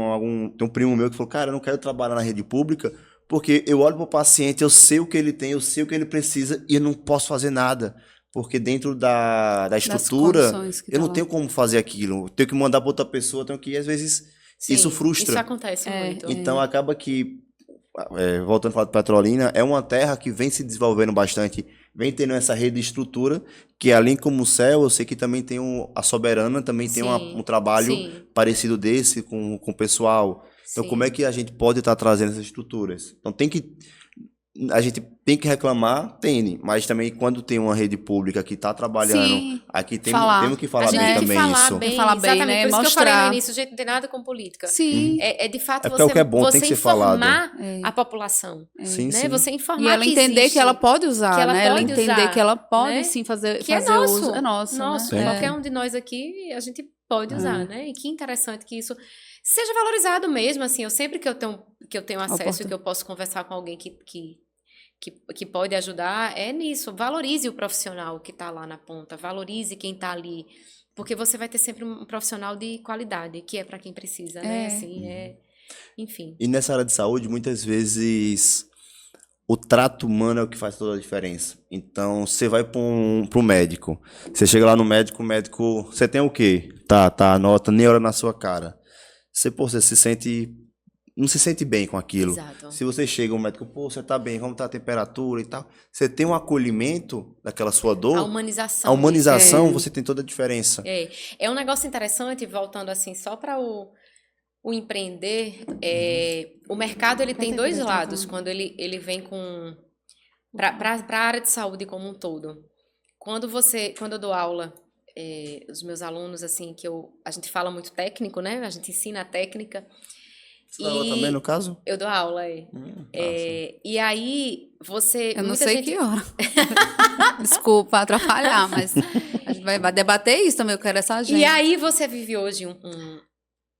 um primo meu que falou, cara, eu não quero trabalhar na rede pública porque eu olho para o paciente, eu sei o que ele tem, eu sei o que ele precisa e eu não posso fazer nada. Porque dentro da estrutura, eu não tenho como fazer aquilo. Eu tenho que mandar para outra pessoa, eu tenho que, às vezes, Sim, isso frustra. Isso acontece muito. Então, acaba que, voltando a falar de Petrolina, é uma terra que vem se desenvolvendo bastante, vem tendo essa rede de estrutura, que além como o CEL, eu sei que também tem a Soberana, também tem um trabalho parecido desse com o pessoal. Então, como é que a gente pode estar trazendo essas estruturas? Então, a gente tem que reclamar, mas também quando tem uma rede pública que está trabalhando, aqui temos que falar bem também isso. Tem que falar bem, exatamente, né? Por isso Mostrar. que eu falei no início, gente, não tem nada com política. Sim. É de fato o que é bom, tem que ser informar falado. a população. Sim, Né? sim. Você informar E ela que entender existe, que ela pode usar, que ela né? Ela pode entender usar, que ela pode né? sim fazer que é uso. nosso. É nosso. Né? Qualquer um de nós aqui, a gente pode usar, né? E que interessante que isso seja valorizado mesmo, assim. Eu sempre que eu tenho acesso e que eu posso conversar com alguém que pode ajudar, é nisso. Valorize o profissional que está lá na ponta, valorize quem está ali, porque você vai ter sempre um profissional de qualidade, que é para quem precisa, né? Assim, enfim. E nessa área de saúde, muitas vezes, o trato humano é o que faz toda a diferença. Então, você vai para um médico, você chega lá no médico, o médico, você tem o quê? Tá, anota, nem olha na sua cara. Você se sente... não se sente bem com aquilo. Exato. Se você chega ao médico, você tá bem, como tá a temperatura e tal, você tem um acolhimento daquela sua dor. A humanização. A humanização, você tem toda a diferença. É um negócio interessante, voltando assim, só para o empreender, o mercado ele tem dois lados, quando ele vem com... para a área de saúde como um todo. Quando eu dou aula, os meus alunos, assim, a gente fala muito técnico, né? A gente ensina a técnica. Você dá aula também, no caso? Eu dou aula, e aí, eu não sei que hora. Desculpa atrapalhar, mas a gente vai debater isso também, eu quero essa agenda. E aí, você vive hoje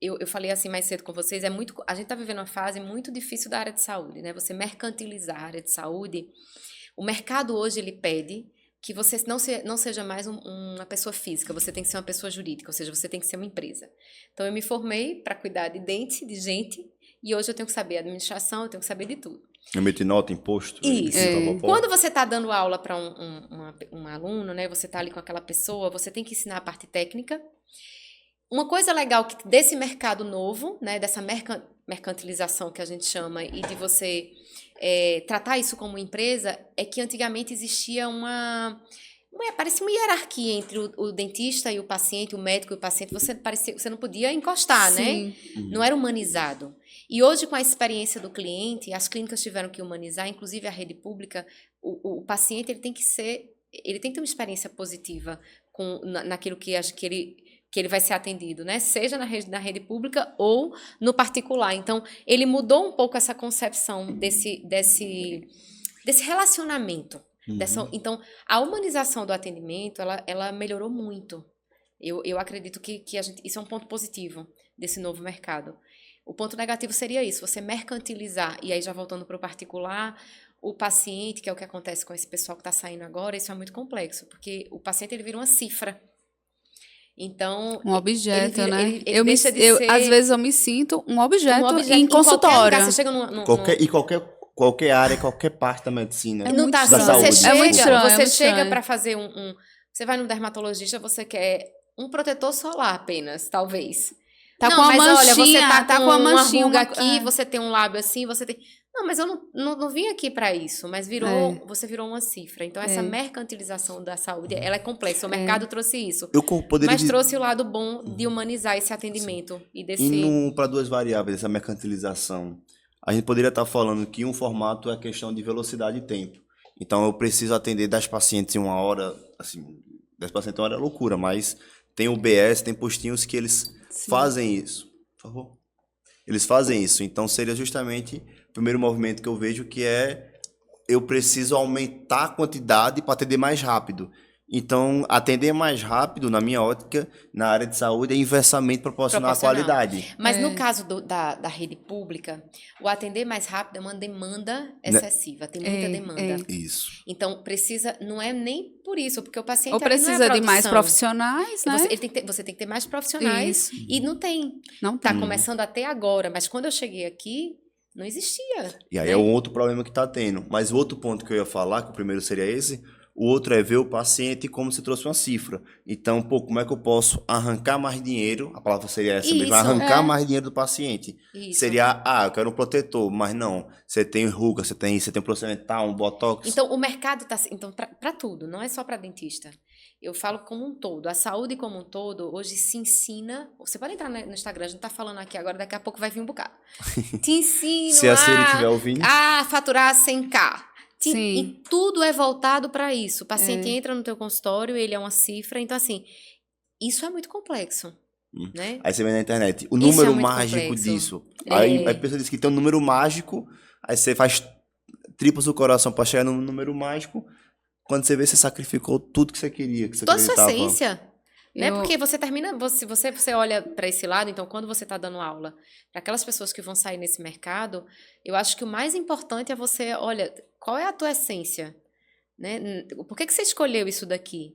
eu falei assim mais cedo com vocês, a gente está vivendo uma fase muito difícil da área de saúde, né? Você mercantilizar a área de saúde. O mercado hoje, ele pede que você não seja mais uma pessoa física, você tem que ser uma pessoa jurídica, ou seja, você tem que ser uma empresa. Então, eu me formei para cuidar de gente, e hoje eu tenho que saber administração, eu tenho que saber de tudo. Emitir nota, imposto. Isso. Quando você está dando aula para um aluno, né, você está ali com aquela pessoa, você tem que ensinar a parte técnica. Uma coisa legal desse mercado novo, né, dessa mercantilização que a gente chama, e de você tratar isso como empresa, é que antigamente existia parecia uma hierarquia entre o dentista e o paciente, o médico e o paciente. Você não podia encostar, Sim. né? Não era humanizado. E hoje, com a experiência do cliente, as clínicas tiveram que humanizar, inclusive a rede pública, o paciente ele tem que ter uma experiência positiva naquilo que ele vai ser atendido, né? Seja na rede pública ou no particular. Então, ele mudou um pouco essa concepção desse relacionamento. Então, a humanização do atendimento, ela melhorou muito. Eu acredito que isso é um ponto positivo desse novo mercado. O ponto negativo seria isso, você mercantilizar, e aí já voltando para o particular, o paciente, que é o que acontece com esse pessoal que está saindo agora, isso é muito complexo, porque o paciente ele vira uma cifra. Então, um objeto, né? Ser... Às vezes eu me sinto um objeto em consultório. Lugar, você chega qualquer área, qualquer parte da medicina. Não tá assim, saúde. Você chega para fazer você vai no dermatologista, você quer um protetor solar apenas, talvez. Tá com uma manchinha, olha, você tá com uma manchinha, ruga aqui, você tem um lábio assim, você tem... Não, mas eu não vim aqui para isso, mas você virou uma cifra. Então, essa mercantilização da saúde, ela é complexa. O mercado trouxe isso. Trouxe o lado bom de humanizar esse atendimento. Indo para duas variáveis, essa mercantilização. A gente poderia estar falando que um formato é a questão de velocidade e tempo. Então, eu preciso atender 10 pacientes em uma hora. Assim, 10 pacientes em uma hora é loucura, mas tem UBS, tem postinhos que eles fazem isso. Por favor. Eles fazem isso. Então, seria justamente o primeiro movimento que eu vejo, que é eu preciso aumentar a quantidade para atender mais rápido. Então, atender mais rápido, na minha ótica, na área de saúde, é inversamente proporcional à qualidade. Mas no caso da rede pública, o atender mais rápido é uma demanda excessiva, tem muita demanda. Isso. Então, não é nem por isso, porque o paciente ou precisa de mais profissionais, né? Você tem que ter mais profissionais e não tem. Não tá começando até agora, mas quando eu cheguei aqui, não existia. E aí é um outro problema que está tendo. Mas o outro ponto que eu ia falar, que o primeiro seria esse, o outro é ver o paciente como se trouxe uma cifra. Então, como é que eu posso arrancar mais dinheiro? A palavra seria essa mesmo, arrancar mais dinheiro do paciente. Isso. Seria, eu quero um protetor, mas não. Você tem ruga, você tem um procedimento tal, um botox. Então, o mercado está... Então, para tudo, não é só para dentista. Eu falo como um todo. A saúde como um todo, hoje se ensina... Você pode entrar no Instagram, a gente está falando aqui agora, daqui a pouco vai vir um bocado. Te ensino se a Siri estiver ouvindo. A faturar 100K. Sim. E tudo é voltado para isso. O paciente entra no teu consultório, ele é uma cifra. Então, assim, isso é muito complexo. Né? Aí você vê na internet o número mágico disso. Aí a pessoa diz que tem um número mágico, aí você faz tripas o coração para chegar no número mágico. Quando você vê, você sacrificou tudo que você queria. Que você toda a sua essência. Né? Porque você termina, você olha para esse lado, então quando você está dando aula para aquelas pessoas que vão sair nesse mercado, eu acho que o mais importante é você, olha, qual é a tua essência? Né? Por que você escolheu isso daqui?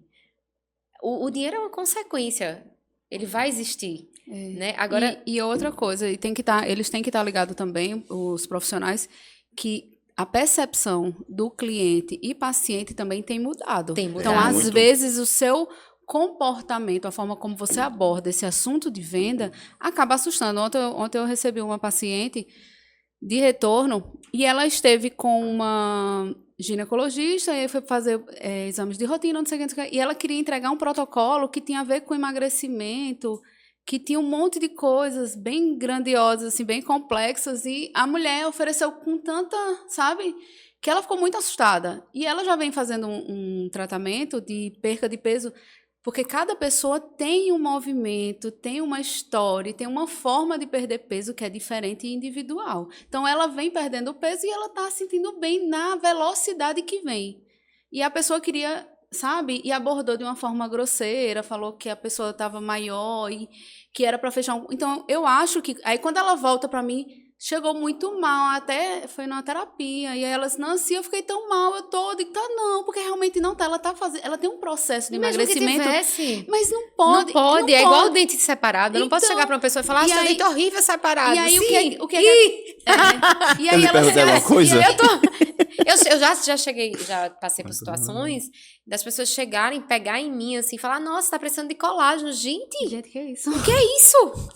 O dinheiro é uma consequência, ele vai existir. Né? Agora... E outra coisa, eles têm que estar ligados também, os profissionais, que a percepção do cliente e paciente também tem mudado. Então, às vezes, o seu comportamento, a forma como você aborda esse assunto de venda, acaba assustando. Ontem eu recebi uma paciente de retorno e ela esteve com uma ginecologista e foi fazer exames de rotina, não sei o que, e ela queria entregar um protocolo que tinha a ver com emagrecimento, que tinha um monte de coisas bem grandiosas, assim, bem complexas, e a mulher ofereceu com tanta, sabe, que ela ficou muito assustada. E ela já vem fazendo um tratamento de perca de peso, porque cada pessoa tem um movimento, tem uma história, tem uma forma de perder peso que é diferente e individual. Então, ela vem perdendo peso e ela está se sentindo bem na velocidade que vem. E a pessoa queria, sabe, e abordou de uma forma grosseira, falou que a pessoa estava maior e que era para fechar Então, eu acho que... Aí, quando ela volta para mim, chegou muito mal, até foi numa terapia, e aí ela disse, Nancy, eu fiquei tão mal, eu digo, não, porque realmente não tá, ela tem um processo de emagrecimento, mas não pode. Não pode, é igual o dente separado, eu não posso chegar pra uma pessoa e falar, seu dente é horrível separado. E aí, o que e aí ela pergunta alguma coisa? Eu já passei por situações das pessoas chegarem, pegar em mim, assim, falar, nossa, tá precisando de colágeno. Gente, que é isso? O que é isso?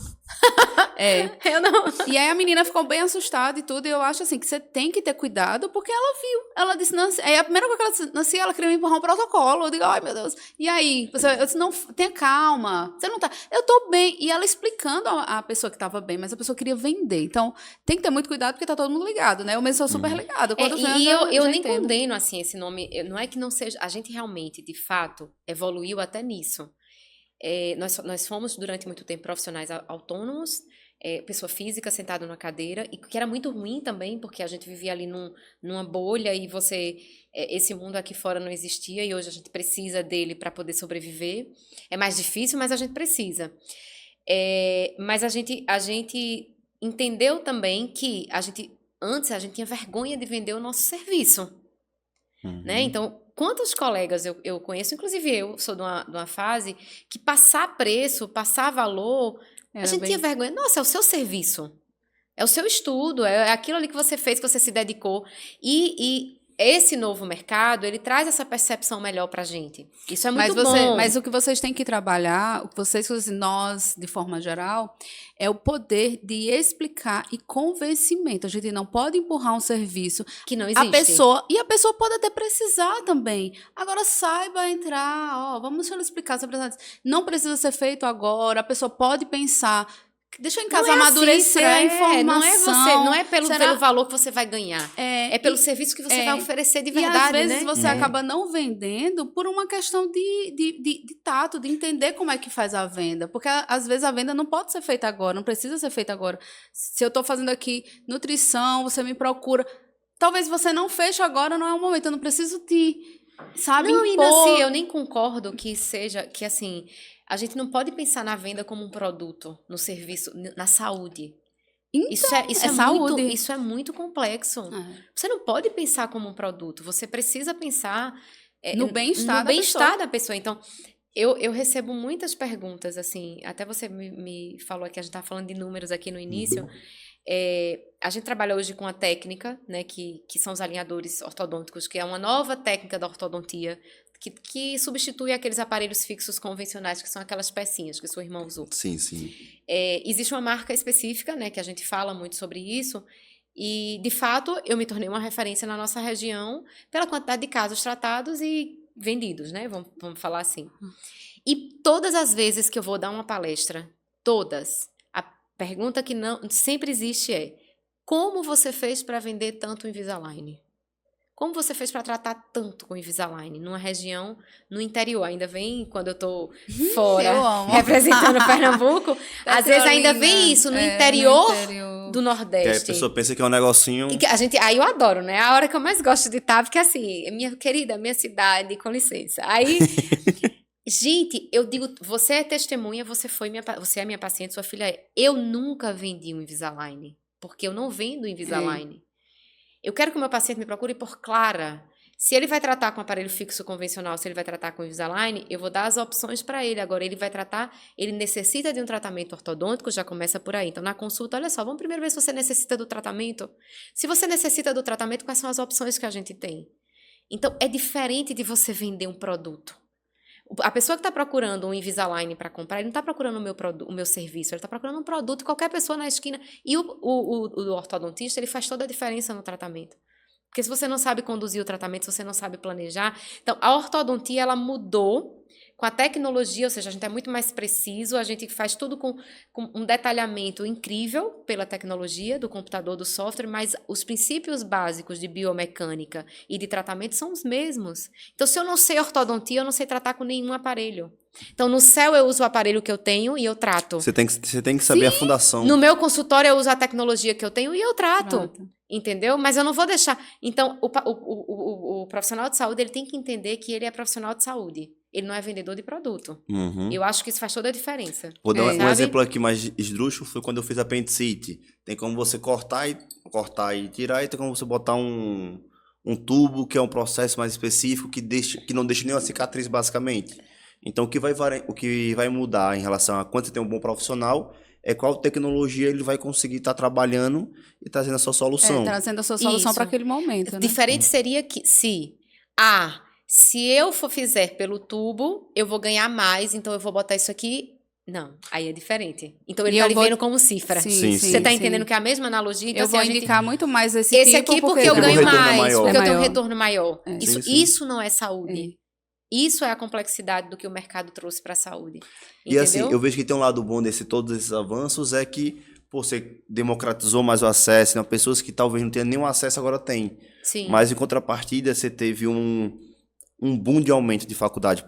Eu não... E aí a menina ficou bem assustada e tudo, e eu acho assim, que você tem que ter cuidado, porque ela viu. Ela disse, Nancy, aí a primeira coisa que ela disse, Nancy, ela queria me empurrar um protocolo. Eu digo, ai meu Deus. E aí, eu disse, não, tenha calma, você não tá, eu tô bem. E ela explicando a pessoa que tava bem, mas a pessoa queria vender. Então, tem que ter muito cuidado, porque tá todo mundo ligado, né? Eu mesmo sou super ligada. Eu nem condeno, assim, esse nome, não é que não seja, a gente realmente, de fato, evoluiu até nisso. Nós fomos, durante muito tempo, profissionais autônomos, pessoa física sentada numa cadeira, e que era muito ruim também, porque a gente vivia ali numa bolha e esse mundo aqui fora não existia, e hoje a gente precisa dele para poder sobreviver. É mais difícil, mas a gente precisa. Mas a gente entendeu também que antes a gente tinha vergonha de vender o nosso serviço. Né? Então, quantos colegas eu conheço, inclusive eu sou de uma fase que passar preço, passar valor, a gente tinha vergonha. Nossa, é o seu serviço, é o seu estudo, é aquilo ali que você fez, que você se dedicou. E esse novo mercado, ele traz essa percepção melhor pra gente. Isso é muito bom. Mas o que vocês têm que trabalhar, nós, de forma geral, é o poder de explicar e convencimento. A gente não pode empurrar um serviço que não existe. A pessoa pode até precisar também. Agora, saiba entrar, vamos explicar. Não precisa ser feito agora, a pessoa pode pensar... Deixa eu em casa amadurecer a informação. Não é pelo valor que você vai ganhar. É pelo serviço que você vai oferecer de verdade, e às vezes você acaba não vendendo por uma questão de tato, de entender como é que faz a venda. Porque às vezes a venda não pode ser feita agora, não precisa ser feita agora. Se eu estou fazendo aqui nutrição, você me procura. Talvez você não feche agora, não é o momento, eu não preciso te sabe, Não, impor... Nancy, eu nem concordo que seja, que assim, a gente não pode pensar na venda como um produto, no serviço, na saúde. Então, Isso é muito complexo. Você não pode pensar como um produto, você precisa pensar no bem-estar da pessoa. Então, eu recebo muitas perguntas, assim, até você me falou que a gente estava falando de números aqui no início. A gente trabalha hoje com a técnica, né, que são os alinhadores ortodônticos, que é uma nova técnica da ortodontia, que substitui aqueles aparelhos fixos convencionais, que são aquelas pecinhas que sua irmã usou. Sim, sim. Existe uma marca específica, né, que a gente fala muito sobre isso, e, de fato, eu me tornei uma referência na nossa região pela quantidade de casos tratados e vendidos, né, vamos falar assim. E todas as vezes que eu vou dar uma palestra, todas, a pergunta que não sempre existe é: como você fez para vender tanto Invisalign? Como você fez para tratar tanto com Invisalign? Numa região, no interior, ainda vem, quando eu tô fora, representando Pernambuco, às vezes ainda vem isso, no interior do Nordeste. A pessoa pensa que é um negocinho... Aí eu adoro, né? A hora que eu mais gosto de estar, porque assim, minha querida, minha cidade, com licença. Aí... Gente, eu digo, você é testemunha, você é minha paciente, sua filha é. Eu nunca vendi um Invisalign, porque eu não vendo Invisalign. Eu quero que o meu paciente me procure por Clara. Se ele vai tratar com aparelho fixo convencional, se ele vai tratar com Invisalign, eu vou dar as opções para ele. Agora, ele necessita de um tratamento ortodôntico, já começa por aí. Então, na consulta, olha só, vamos primeiro ver se você necessita do tratamento. Se você necessita do tratamento, quais são as opções que a gente tem? Então, é diferente de você vender um produto. A pessoa que está procurando um Invisalign para comprar, ele não está procurando o meu serviço, ele está procurando um produto, qualquer pessoa na esquina. E o ortodontista, ele faz toda a diferença no tratamento. Porque se você não sabe conduzir o tratamento, se você não sabe planejar... Então, a ortodontia, ela mudou com a tecnologia, ou seja, a gente é muito mais preciso, a gente faz tudo com um detalhamento incrível pela tecnologia do computador, do software, mas os princípios básicos de biomecânica e de tratamento são os mesmos. Então, se eu não sei ortodontia, eu não sei tratar com nenhum aparelho. Então, no céu eu uso o aparelho que eu tenho e eu trato. Você tem que saber a fundação. No meu consultório eu uso a tecnologia que eu tenho e eu trato. Entendeu? Mas eu não vou deixar... Então, o profissional de saúde, ele tem que entender que ele é profissional de saúde. Ele não é vendedor de produto. Eu acho que isso faz toda a diferença. Vou dar um exemplo aqui mais esdrúxulo, foi quando eu fiz apendicite. Tem como você cortar e tirar, e tem como você botar um tubo, que é um processo mais específico, que não deixa nenhuma cicatriz, basicamente. Então, o que vai mudar em relação a quando você tem um bom profissional é qual tecnologia ele vai conseguir estar trabalhando e trazendo a sua solução. Trazendo a sua solução para aquele momento. Né? Diferente seria que se eu fizer pelo tubo, eu vou ganhar mais, então eu vou botar isso aqui. Não, aí é diferente. Então ele está vendo como cifra. Sim. Você está entendendo que é a mesma analogia? Então, eu vou indicar muito mais esse aqui porque eu ganho mais, porque eu tenho um retorno maior. Isso não é saúde. Isso é a complexidade do que o mercado trouxe para a saúde. E assim, eu vejo que tem um lado bom desse todos esses avanços, é que você democratizou mais o acesso, né? Pessoas que talvez não tenham nenhum acesso agora têm. Sim. Mas em contrapartida, você teve um boom de aumento de faculdade.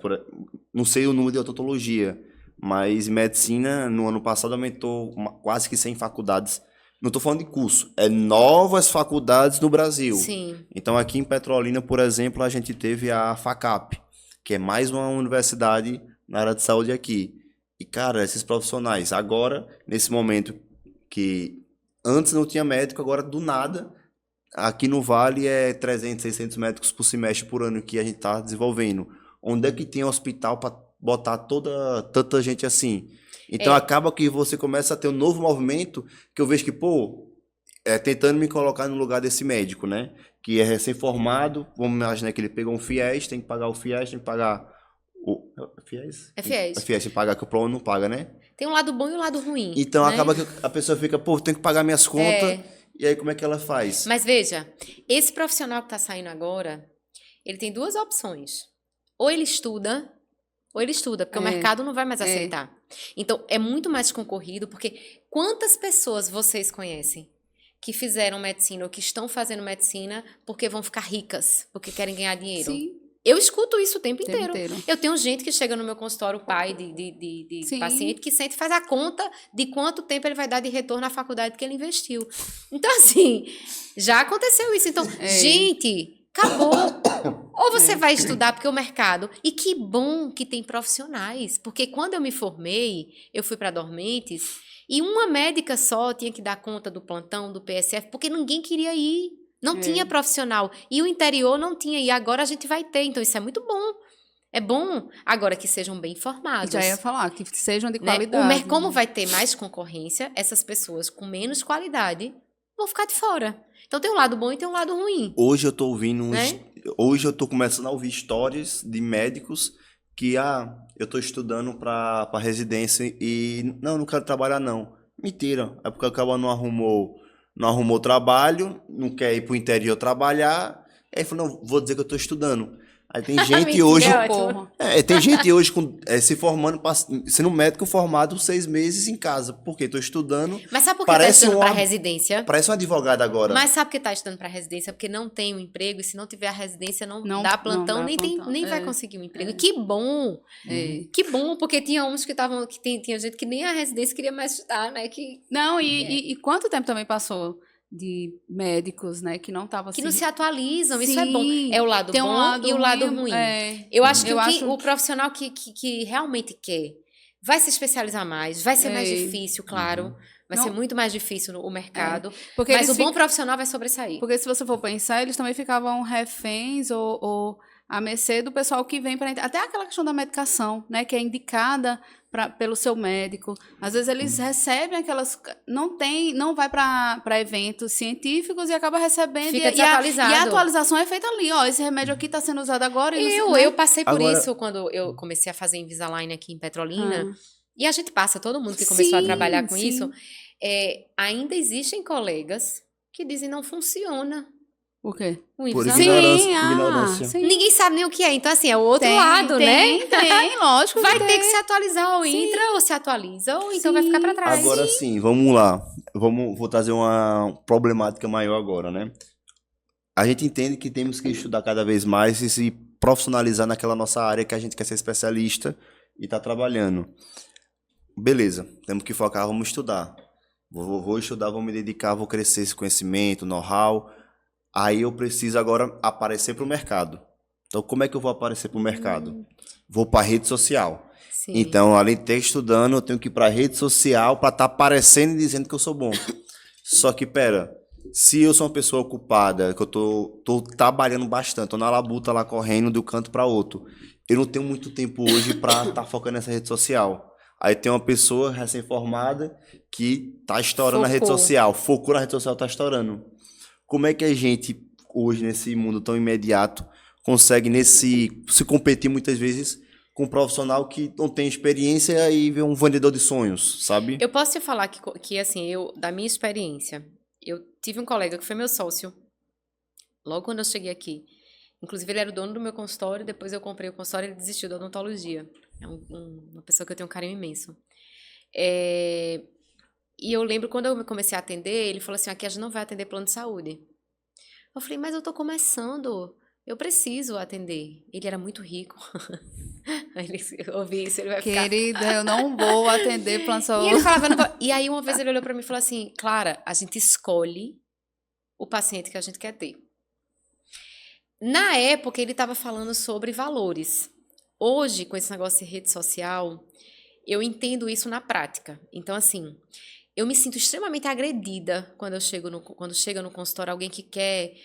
Não sei o número de odontologia, mas medicina no ano passado aumentou quase que 100 faculdades. Não estou falando de curso, é novas faculdades no Brasil. Sim. Então aqui em Petrolina, por exemplo, a gente teve a FACAP, que é mais uma universidade na área de saúde aqui. E, cara, esses profissionais, agora, nesse momento que antes não tinha médico, agora do nada, aqui no Vale é 300, 600 médicos por semestre por ano que a gente está desenvolvendo. Onde é que tem hospital para botar tanta gente assim? Então acaba que você começa a ter um novo movimento que eu vejo que, tentando me colocar no lugar desse médico, né? Que é recém-formado, vamos imaginar que ele pegou um FIES, tem que pagar o FIES, tem que pagar o... FIES? É FIES. É FIES, tem que pagar, que o plano não paga, né? Tem um lado bom e um lado ruim. Então né? acaba que a pessoa fica, tem que pagar minhas contas, e aí como é que ela faz? Mas veja, esse profissional que está saindo agora, ele tem duas opções. Ou ele estuda, porque o mercado não vai mais aceitar. Então, é muito mais concorrido, porque quantas pessoas vocês conhecem que fizeram medicina ou que estão fazendo medicina porque vão ficar ricas, porque querem ganhar dinheiro? Sim. Eu escuto isso o tempo inteiro. Eu tenho gente que chega no meu consultório, pai de paciente, que sente e faz a conta de quanto tempo ele vai dar de retorno à faculdade que ele investiu. Então, assim, já aconteceu isso. Então, gente, acabou. Ou você vai estudar porque o mercado... E que bom que tem profissionais, porque quando eu me formei, eu fui para Dormentes, e uma médica só tinha que dar conta do plantão, do PSF, porque ninguém queria ir. Não tinha profissional. E o interior não tinha, e agora a gente vai ter. Então, isso é muito bom. É bom, agora que sejam bem formados. Já ia falar, que sejam de Né? qualidade. Como vai ter mais concorrência, essas pessoas com menos qualidade vão ficar de fora. Então tem um lado bom e tem um lado ruim. Hoje eu tô ouvindo Né? Hoje eu tô começando a ouvir histórias de médicos que, eu tô estudando pra residência e não quero trabalhar não. Mentira, é porque acaba não arrumou trabalho, não quer ir pro interior trabalhar, aí falou, não, vou dizer que eu tô estudando. Aí tem gente hoje... tem gente hoje se formando, sendo médico formado 6 meses em casa. Porque tô estudando. Mas sabe por que tá estudando para residência? Parece um advogado agora. Mas sabe por que tá estudando para residência? Porque não tem um emprego, e se não tiver a residência, não dá plantão, nem vai conseguir um emprego. Que bom! Que bom, porque tinha uns que tinha gente que nem a residência queria mais estudar, né? Não, e quanto tempo também passou de médicos, né, que não estavam que não se atualizam, Sim, isso é bom. É o lado bom e o lado ruim. Eu acho que o profissional que realmente quer vai se especializar mais, vai ser mais difícil, claro. Vai ser muito mais difícil o mercado. Mas o bom profissional vai sobressair. Porque se você for pensar, eles também ficavam reféns ou à mercê do pessoal que vem para... Até aquela questão da medicação, né, que é indicada pelo seu médico. Às vezes eles recebem aquelas... Não vai para eventos científicos e acaba recebendo... Fica desatualizado. E a atualização é feita ali. Esse remédio aqui está sendo usado agora. Eu passei por isso quando eu comecei a fazer Invisalign aqui em Petrolina. E a gente passa, todo mundo que começou a trabalhar com isso. Ainda existem colegas que dizem não funciona. Por quê? Por ignorância. Sim. Ninguém sabe nem o que é. Então, assim, é o outro lado, né? Tem, lógico. Vai ter que se atualizar, ou entra, ou se atualiza, ou então vai ficar pra trás. Agora sim, vamos lá. Vou trazer uma problemática maior agora, né? A gente entende que temos que estudar cada vez mais e se profissionalizar naquela nossa área que a gente quer ser especialista e tá trabalhando. Beleza, temos que focar, vamos estudar. Vou estudar, vou me dedicar, vou crescer esse conhecimento, know-how. Aí eu preciso agora aparecer para o mercado. Então, como é que eu vou aparecer para o mercado? Vou para a rede social. Sim. Então, além de estar estudando, eu tenho que ir para a rede social para estar aparecendo e dizendo que eu sou bom. Só que, se eu sou uma pessoa ocupada, que eu tô trabalhando bastante, tô na labuta lá correndo de um canto para outro, eu não tenho muito tempo hoje para estar focando nessa rede social. Aí tem uma pessoa recém-formada que tá estourando na rede social, focou na rede social, tá estourando. Como é que a gente, hoje, nesse mundo tão imediato, consegue se competir muitas vezes com um profissional que não tem experiência e vê um vendedor de sonhos, sabe? Eu posso te falar que assim, da minha experiência, eu tive um colega que foi meu sócio, logo quando eu cheguei aqui. Inclusive, ele era o dono do meu consultório, depois eu comprei o consultório e ele desistiu da odontologia. É uma pessoa que eu tenho um carinho imenso. E eu lembro, quando eu comecei a atender, ele falou assim, aqui a gente não vai atender plano de saúde. Eu falei, mas eu tô começando, eu preciso atender. Ele era muito rico. Aí eu ouvi isso, ele vai ficar... Querida, eu não vou atender plano de saúde. E ele falava, e aí uma vez ele olhou pra mim e falou assim, Clara, a gente escolhe o paciente que a gente quer ter. Na época, ele estava falando sobre valores. Hoje, com esse negócio de rede social, eu entendo isso na prática. Então, assim, eu me sinto extremamente agredida quando chega no consultório alguém que quer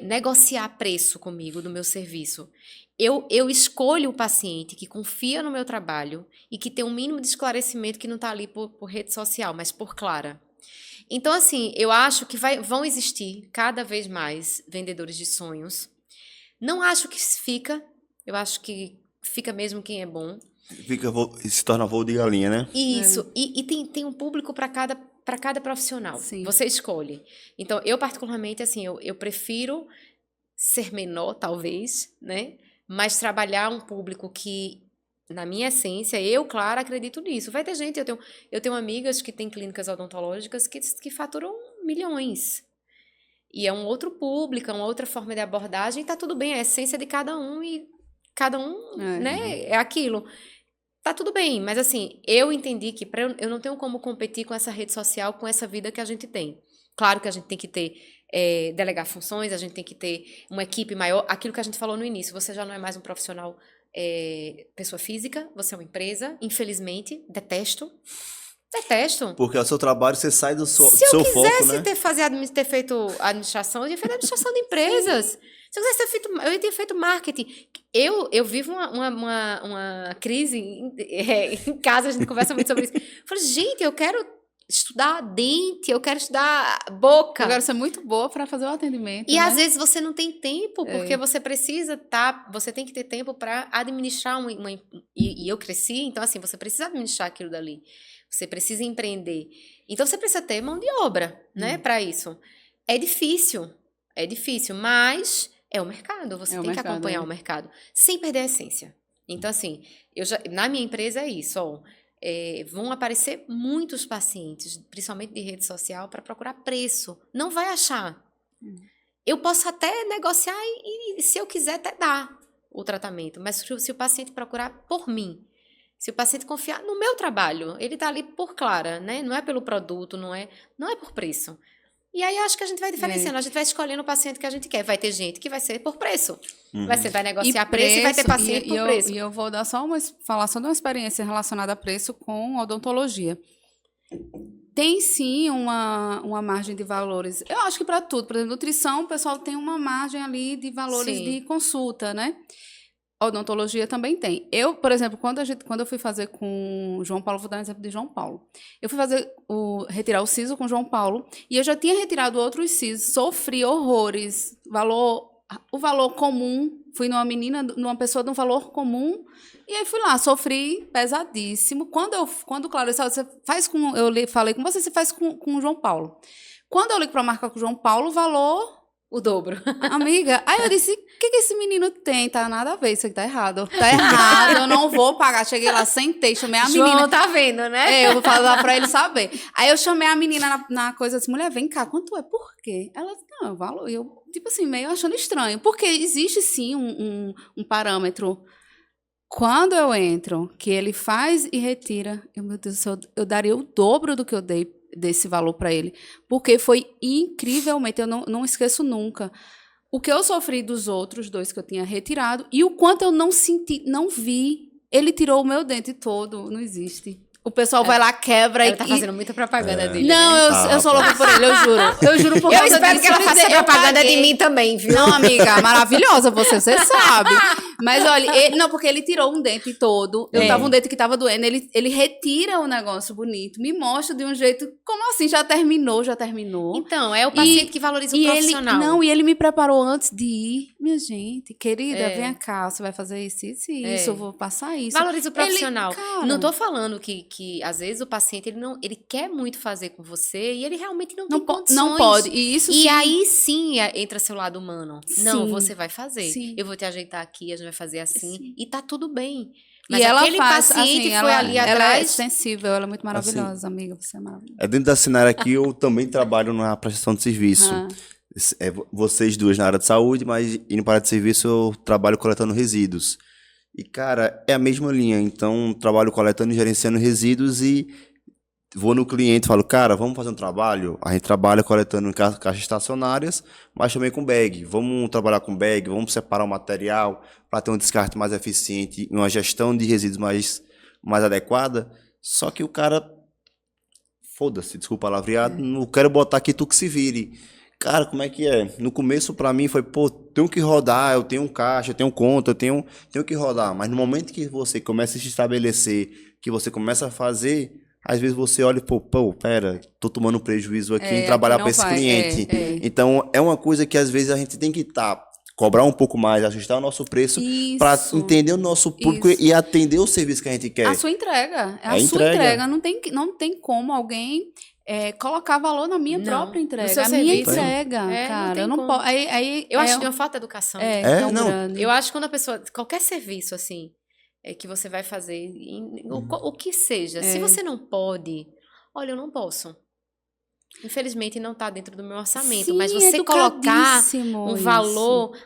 negociar preço comigo do meu serviço. Eu escolho o paciente que confia no meu trabalho e que tem um mínimo de esclarecimento que não está ali por rede social, mas por Clara. Então, assim, eu acho que vão existir cada vez mais vendedores de sonhos. Não acho que fica, eu acho que fica mesmo quem é bom. Se torna voo de galinha, né? Isso, e tem um público para cada profissional. Sim. Você escolhe. Então, eu particularmente, assim, eu prefiro ser menor, talvez, né? Mas trabalhar um público que... Na minha essência, eu, Clara, acredito nisso. Vai ter gente, eu tenho amigas que têm clínicas odontológicas que faturam milhões. E é um outro público, é uma outra forma de abordagem, e tá tudo bem, é a essência de cada um, e cada um, né, é aquilo. Tá tudo bem, mas assim, eu entendi que eu não tenho como competir com essa rede social, com essa vida que a gente tem. Claro que a gente tem que ter delegar funções, a gente tem que ter uma equipe maior. Aquilo que a gente falou no início, você já não é mais um profissional pessoa física, você é uma empresa, infelizmente, detesto. Porque é o seu trabalho, você sai do seu Se eu foco, quisesse né? ter feito administração, eu ia fazer administração de empresas. Se eu quisesse ter feito, eu ia ter feito marketing. Eu vivo uma crise em casa, a gente conversa muito sobre isso. Eu falo, gente, eu quero estudar dente, eu quero estudar boca. Eu quero ser muito boa para fazer o atendimento. E né? às vezes você não tem tempo, porque você precisa você tem que ter tempo para administrar e eu cresci, então assim, você precisa administrar aquilo dali. Você precisa empreender. Então você precisa ter mão de obra, né, para isso. É difícil, mas é o mercado, você tem que acompanhar o mercado, sem perder a essência. Então assim, na minha empresa é isso, ó. Vão aparecer muitos pacientes, principalmente de rede social, para procurar preço. Não vai achar. Eu posso até negociar e, se eu quiser, até dar o tratamento. Mas se o paciente procurar por mim, se o paciente confiar no meu trabalho, ele está ali por Clara, né? Não é pelo produto, não é por preço. E aí acho que a gente vai diferenciando, a gente vai escolhendo o paciente que a gente quer. Vai ter gente que vai ser por preço. Vai negociar preço e vai ter paciente por preço. E eu vou dar falar só de uma experiência relacionada a preço com odontologia. Tem sim uma margem de valores. Eu acho que para tudo. Por exemplo, nutrição, o pessoal tem uma margem ali de valores de consulta, né? Odontologia também tem. Eu, por exemplo, quando eu fui fazer com o João Paulo, vou dar um exemplo de João Paulo. Eu fui retirar o siso com o João Paulo e eu já tinha retirado outros sisos, sofri horrores, o valor comum, fui numa pessoa de um valor comum e aí fui lá, sofri pesadíssimo. Quando claro, você faz falei com você faz com o João Paulo. Quando eu ligo para a marca com o João Paulo, o valor o dobro. Amiga, aí eu disse, o que esse menino tem? Tá nada a ver, isso aqui tá errado. Tá errado, eu não vou pagar. Cheguei lá, sentei, chamei a menina. João tá vendo, né? Eu vou falar pra ele saber. Aí eu chamei a menina na coisa assim, mulher, vem cá, quanto é? Por quê? Ela disse, não, valor. Eu, tipo assim, meio achando estranho. Porque existe sim um parâmetro. Quando eu entro, que ele faz e retira, meu Deus do céu, eu daria o dobro do que eu dei desse valor para ele, porque foi incrivelmente, eu não esqueço nunca o que eu sofri dos outros dois que eu tinha retirado e o quanto eu não senti, não vi. Ele tirou o meu dente todo, não existe. O pessoal vai lá, quebra e tá fazendo muita propaganda dele. Não, né? eu sou louca por ele, eu juro. Eu juro por causa espero que ela faça propaganda de mim também, viu? Não, amiga, maravilhosa você sabe. Mas olha, porque ele tirou um dente todo. Eu tava um dente que tava doendo. Ele retira o negócio bonito, me mostra de um jeito. Como assim? Já terminou? Então, é o paciente que valoriza o profissional. E ele me preparou antes de ir. Minha gente, querida, vem cá, você vai fazer isso, eu vou passar isso. Valoriza o profissional. Não tô falando que às vezes o paciente ele quer muito fazer com você e ele realmente não tem condições. Não pode. E aí sim entra seu lado humano. Sim. Não, você vai fazer. Sim. Eu vou te ajeitar aqui, a gente vai fazer assim. Sim. E tá tudo bem. Mas e ela aquele paciente assim, foi ali atrás. Ela é sensível, ela é muito maravilhosa, assim, amiga. Você é maravilhosa. Dentro da Sinara aqui, eu também trabalho na prestação de serviço. Vocês duas na área de saúde, mas indo para a área de serviço eu trabalho coletando resíduos. E, cara, é a mesma linha. Então, trabalho coletando e gerenciando resíduos e vou no cliente e falo, cara, vamos fazer um trabalho? A gente trabalha coletando caixas estacionárias, mas também com bag. Vamos trabalhar com bag, vamos separar o material para ter um descarte mais eficiente e uma gestão de resíduos mais adequada. Só que o cara, foda-se, desculpa o palavreado, não quero botar aqui tu que se vire. Cara, como é que é? No começo, pra mim, foi, tenho que rodar, eu tenho caixa, eu tenho conta, eu tenho que rodar. Mas no momento que você começa a se estabelecer, que você começa a fazer, às vezes você olha e, pera, tô tomando prejuízo aqui em trabalhar para esse cliente. Então, é uma coisa que às vezes a gente tem que cobrar um pouco mais, ajustar o nosso preço para entender o nosso público e atender o serviço que a gente quer. A sua entrega. A sua entrega. Não tem como alguém... colocar valor na minha própria entrega. A minha entrega, cara. Eu não posso. Eu acho que é uma falta de educação. Grande. Eu acho que quando a pessoa. Qualquer serviço, assim, que você vai fazer, o que seja, se você não pode, olha, eu não posso. Infelizmente, não está dentro do meu orçamento. Sim, mas você colocar um valor.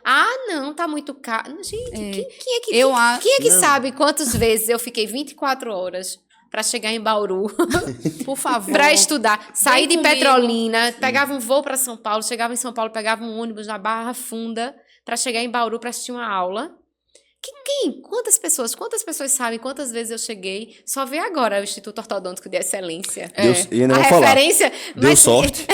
Não, tá muito caro. Gente, quem é que sabe quantas vezes eu fiquei 24 horas para chegar em Bauru, Por favor. para estudar. Saí de comigo. Petrolina, pegava um voo para São Paulo, chegava em São Paulo, pegava um ônibus na Barra Funda para chegar em Bauru para assistir uma aula. Quantas pessoas sabem quantas vezes eu cheguei? Só vê agora o Instituto Ortodôntico de Excelência. E ainda A vou falar. referência... Deu sorte.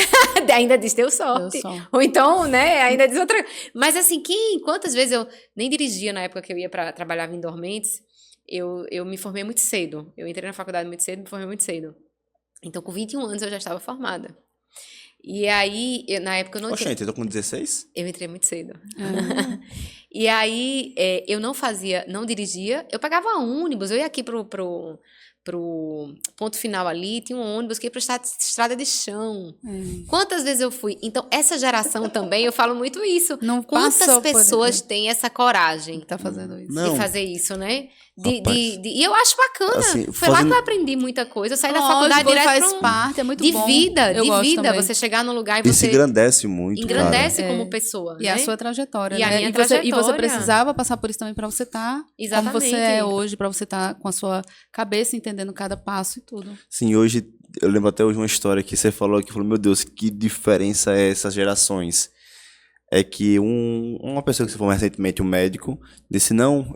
Ainda diz, deu sorte. Ou então, né, ainda diz outra... Mas assim, quantas vezes eu nem dirigia na época que eu ia para trabalhar em dormentes, eu me formei muito cedo. Eu entrei na faculdade muito cedo, me formei muito cedo. Então, com 21 anos, eu já estava formada. E aí, na época eu não... Oxente, eu tô com 16? Eu entrei muito cedo. E aí, eu não dirigia, eu pegava ônibus, eu ia aqui pro ponto final ali, tinha um ônibus que ia pra estrada de chão. Quantas vezes eu fui? Então, essa geração também, eu falo muito isso. Não Quantas pessoas têm essa coragem Tá fazendo isso. de fazer isso, né? E eu acho bacana. Assim, Foi lá que eu aprendi muita coisa. Eu saí da faculdade direto faz parte, é muito de bom. vida, Eu de gosto vida. também. Você chegar num lugar e Isso você engrandece muito, engrandece cara. como pessoa, E né? a sua trajetória, E a né? minha E você trajetória. precisava passar por isso também para você estar como Exatamente. você é hoje, para você estar com a sua cabeça entendendo cada passo e tudo. Sim, hoje, eu lembro até hoje uma história que você falou, meu Deus, que diferença é essas gerações. É que uma pessoa que se formou recentemente, um médico, disse, não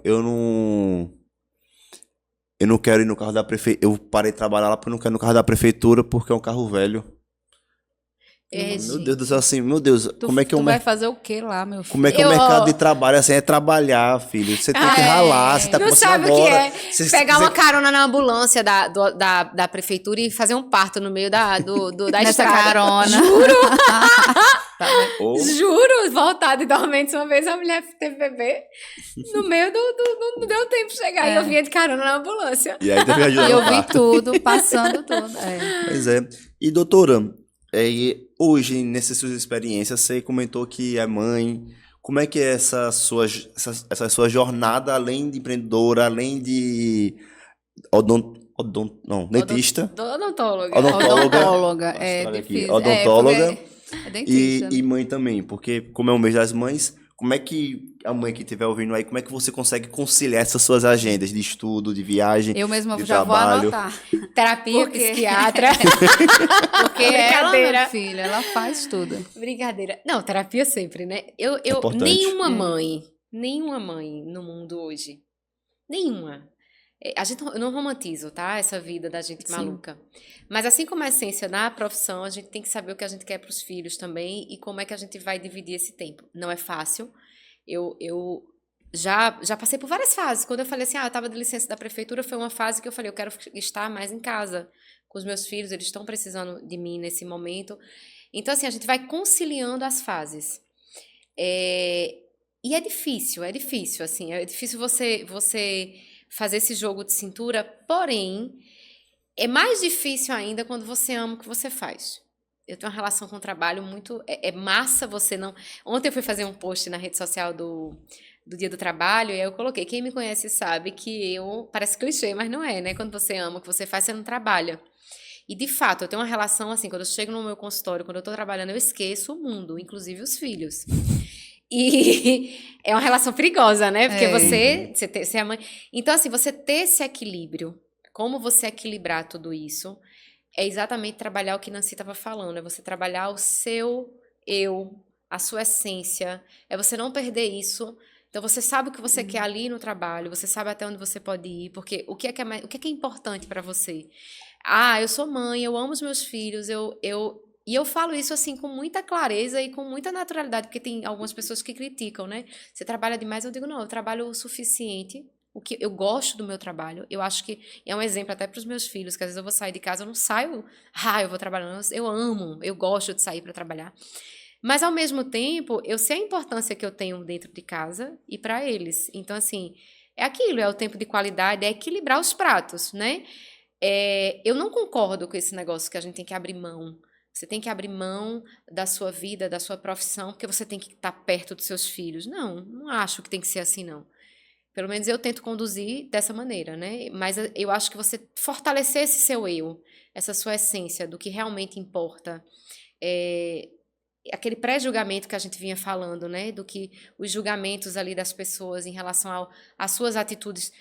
quero ir no carro da prefeitura, eu parei de trabalhar lá porque eu não quero ir no carro da prefeitura porque é um carro velho. Meu Deus do céu, assim, meu Deus, como é que tu vai fazer o quê lá, meu filho? Como é que é o mercado de trabalho, assim, é trabalhar, filho. Você tem que ralar, você tá não começando sabe agora. o que é pegar uma você- carona na ambulância da prefeitura e fazer um parto no meio da Nessa estrada. carona. Juro, Ou- juro, voltar de dormentes uma vez, a mulher teve bebê no meio não deu tempo de chegar e eu vinha de carona na ambulância. E aí teve que ajudar Eu no vi parto. tudo, passando tudo. Pois é. E doutora, e hoje, nessas suas experiências, você comentou que é mãe. Como é que é essa sua jornada, além de empreendedora, além de dentista, Odontóloga. Odontóloga, Nossa, é olha aqui, difícil. odontóloga É dentista. e mãe também, porque como é o mês das mães, como é que a mãe que estiver ouvindo aí, como é que você consegue conciliar essas suas agendas de estudo, de viagem, Eu mesma de já trabalho? vou anotar. Terapia, Porque- psiquiatra. Porque ela, Brincadeira. minha filha, ela faz tudo. Brincadeira. Não, terapia sempre, né? Importante. Nenhuma mãe no mundo hoje, nenhuma. Eu não romantizo, tá? Essa vida da gente Sim. maluca. Mas assim como a essência na profissão, a gente tem que saber o que a gente quer para os filhos também e como é que a gente vai dividir esse tempo. Não é fácil. Eu já passei por várias fases. Quando eu falei assim, eu estava de licença da prefeitura, foi uma fase que eu falei, eu quero estar mais em casa com os meus filhos, eles estão precisando de mim nesse momento. Então, assim, a gente vai conciliando as fases. E é difícil, assim, é difícil você fazer esse jogo de cintura, porém, é mais difícil ainda quando você ama o que você faz. Eu tenho uma relação com o trabalho muito... É massa você não... Ontem eu fui fazer um post na rede social do Dia do Trabalho, e aí eu coloquei, quem me conhece sabe que parece clichê, mas não é, né? Quando você ama o que você faz, você não trabalha. E, de fato, eu tenho uma relação assim, quando eu chego no meu consultório, quando eu estou trabalhando, eu esqueço o mundo, inclusive os filhos. E é uma relação perigosa, né? Porque você é a mãe. Então, assim, você ter esse equilíbrio, como você equilibrar tudo isso, é exatamente trabalhar o que Nancy estava falando, é você trabalhar o seu eu, a sua essência, é você não perder isso. Então, você sabe o que você quer ali no trabalho, você sabe até onde você pode ir, porque o que é importante para você? Eu sou mãe, eu amo os meus filhos, e eu falo isso assim com muita clareza e com muita naturalidade, porque tem algumas pessoas que criticam, né? Você trabalha demais, eu digo, não, eu trabalho o suficiente, eu gosto do meu trabalho, eu acho que é um exemplo até para os meus filhos, que às vezes eu vou sair de casa, eu não saio, eu vou trabalhar, não, eu amo, eu gosto de sair para trabalhar. Mas, ao mesmo tempo, eu sei a importância que eu tenho dentro de casa e para eles. Então, assim, é aquilo, é o tempo de qualidade, é equilibrar os pratos, né? Eu não concordo com esse negócio que a gente tem que abrir mão. Você tem que abrir mão da sua vida, da sua profissão, porque você tem que estar perto dos seus filhos. Não acho que tem que ser assim, não. Pelo menos eu tento conduzir dessa maneira, né? Mas eu acho que você fortalecer esse seu eu, essa sua essência, do que realmente importa, aquele pré-julgamento que a gente vinha falando, né? Do que os julgamentos ali das pessoas em relação às suas atitudes.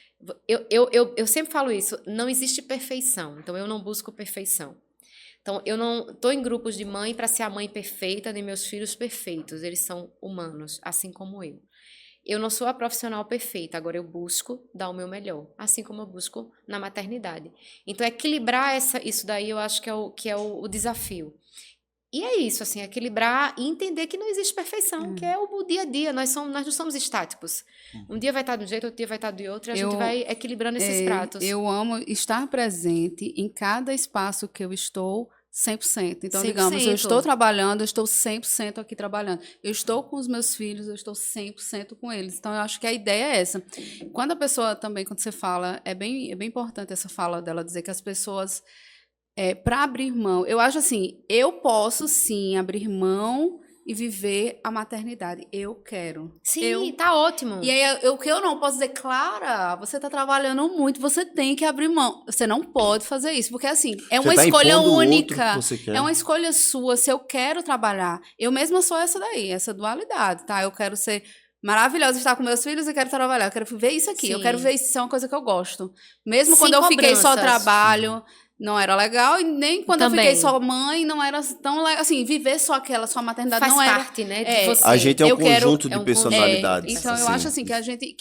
Eu sempre falo isso, não existe perfeição, então eu não busco perfeição. Então, eu não estou em grupos de mãe para ser a mãe perfeita, nem meus filhos perfeitos, eles são humanos, assim como eu. Eu não sou a profissional perfeita, agora eu busco dar o meu melhor, assim como eu busco na maternidade. Então, equilibrar isso daí eu acho que é o desafio. E é isso, assim, equilibrar e entender que não existe perfeição, que é o dia a dia, nós não somos estáticos. Um dia vai estar de um jeito, outro dia vai estar de outro, e a gente vai equilibrando esses pratos. Eu amo estar presente em cada espaço que eu estou 100%. Então, digamos, eu estou trabalhando, eu estou 100% aqui trabalhando. Eu estou com os meus filhos, eu estou 100% com eles. Então, eu acho que a ideia é essa. Quando a pessoa também, quando você fala, é bem importante essa fala dela, dizer que as pessoas... para abrir mão, eu acho assim, eu posso sim abrir mão e viver a maternidade. Eu quero. Sim, tá ótimo. E aí, o que eu não posso dizer, Clara, você tá trabalhando muito, você tem que abrir mão. Você não pode fazer isso, porque assim, é uma escolha única. É uma escolha sua, se eu quero trabalhar. Eu mesma sou essa daí, essa dualidade, tá? Eu quero ser maravilhosa, estar com meus filhos e quero trabalhar. Eu quero ver isso aqui, eu quero ver isso é uma coisa que eu gosto. Mesmo quando eu fiquei só trabalho... Não era legal, e nem quando eu fiquei só mãe, não era tão legal. Assim, viver só aquela, sua maternidade não era... Faz parte, né, de você. A gente é um conjunto de personalidades. Então, eu acho assim, que a gente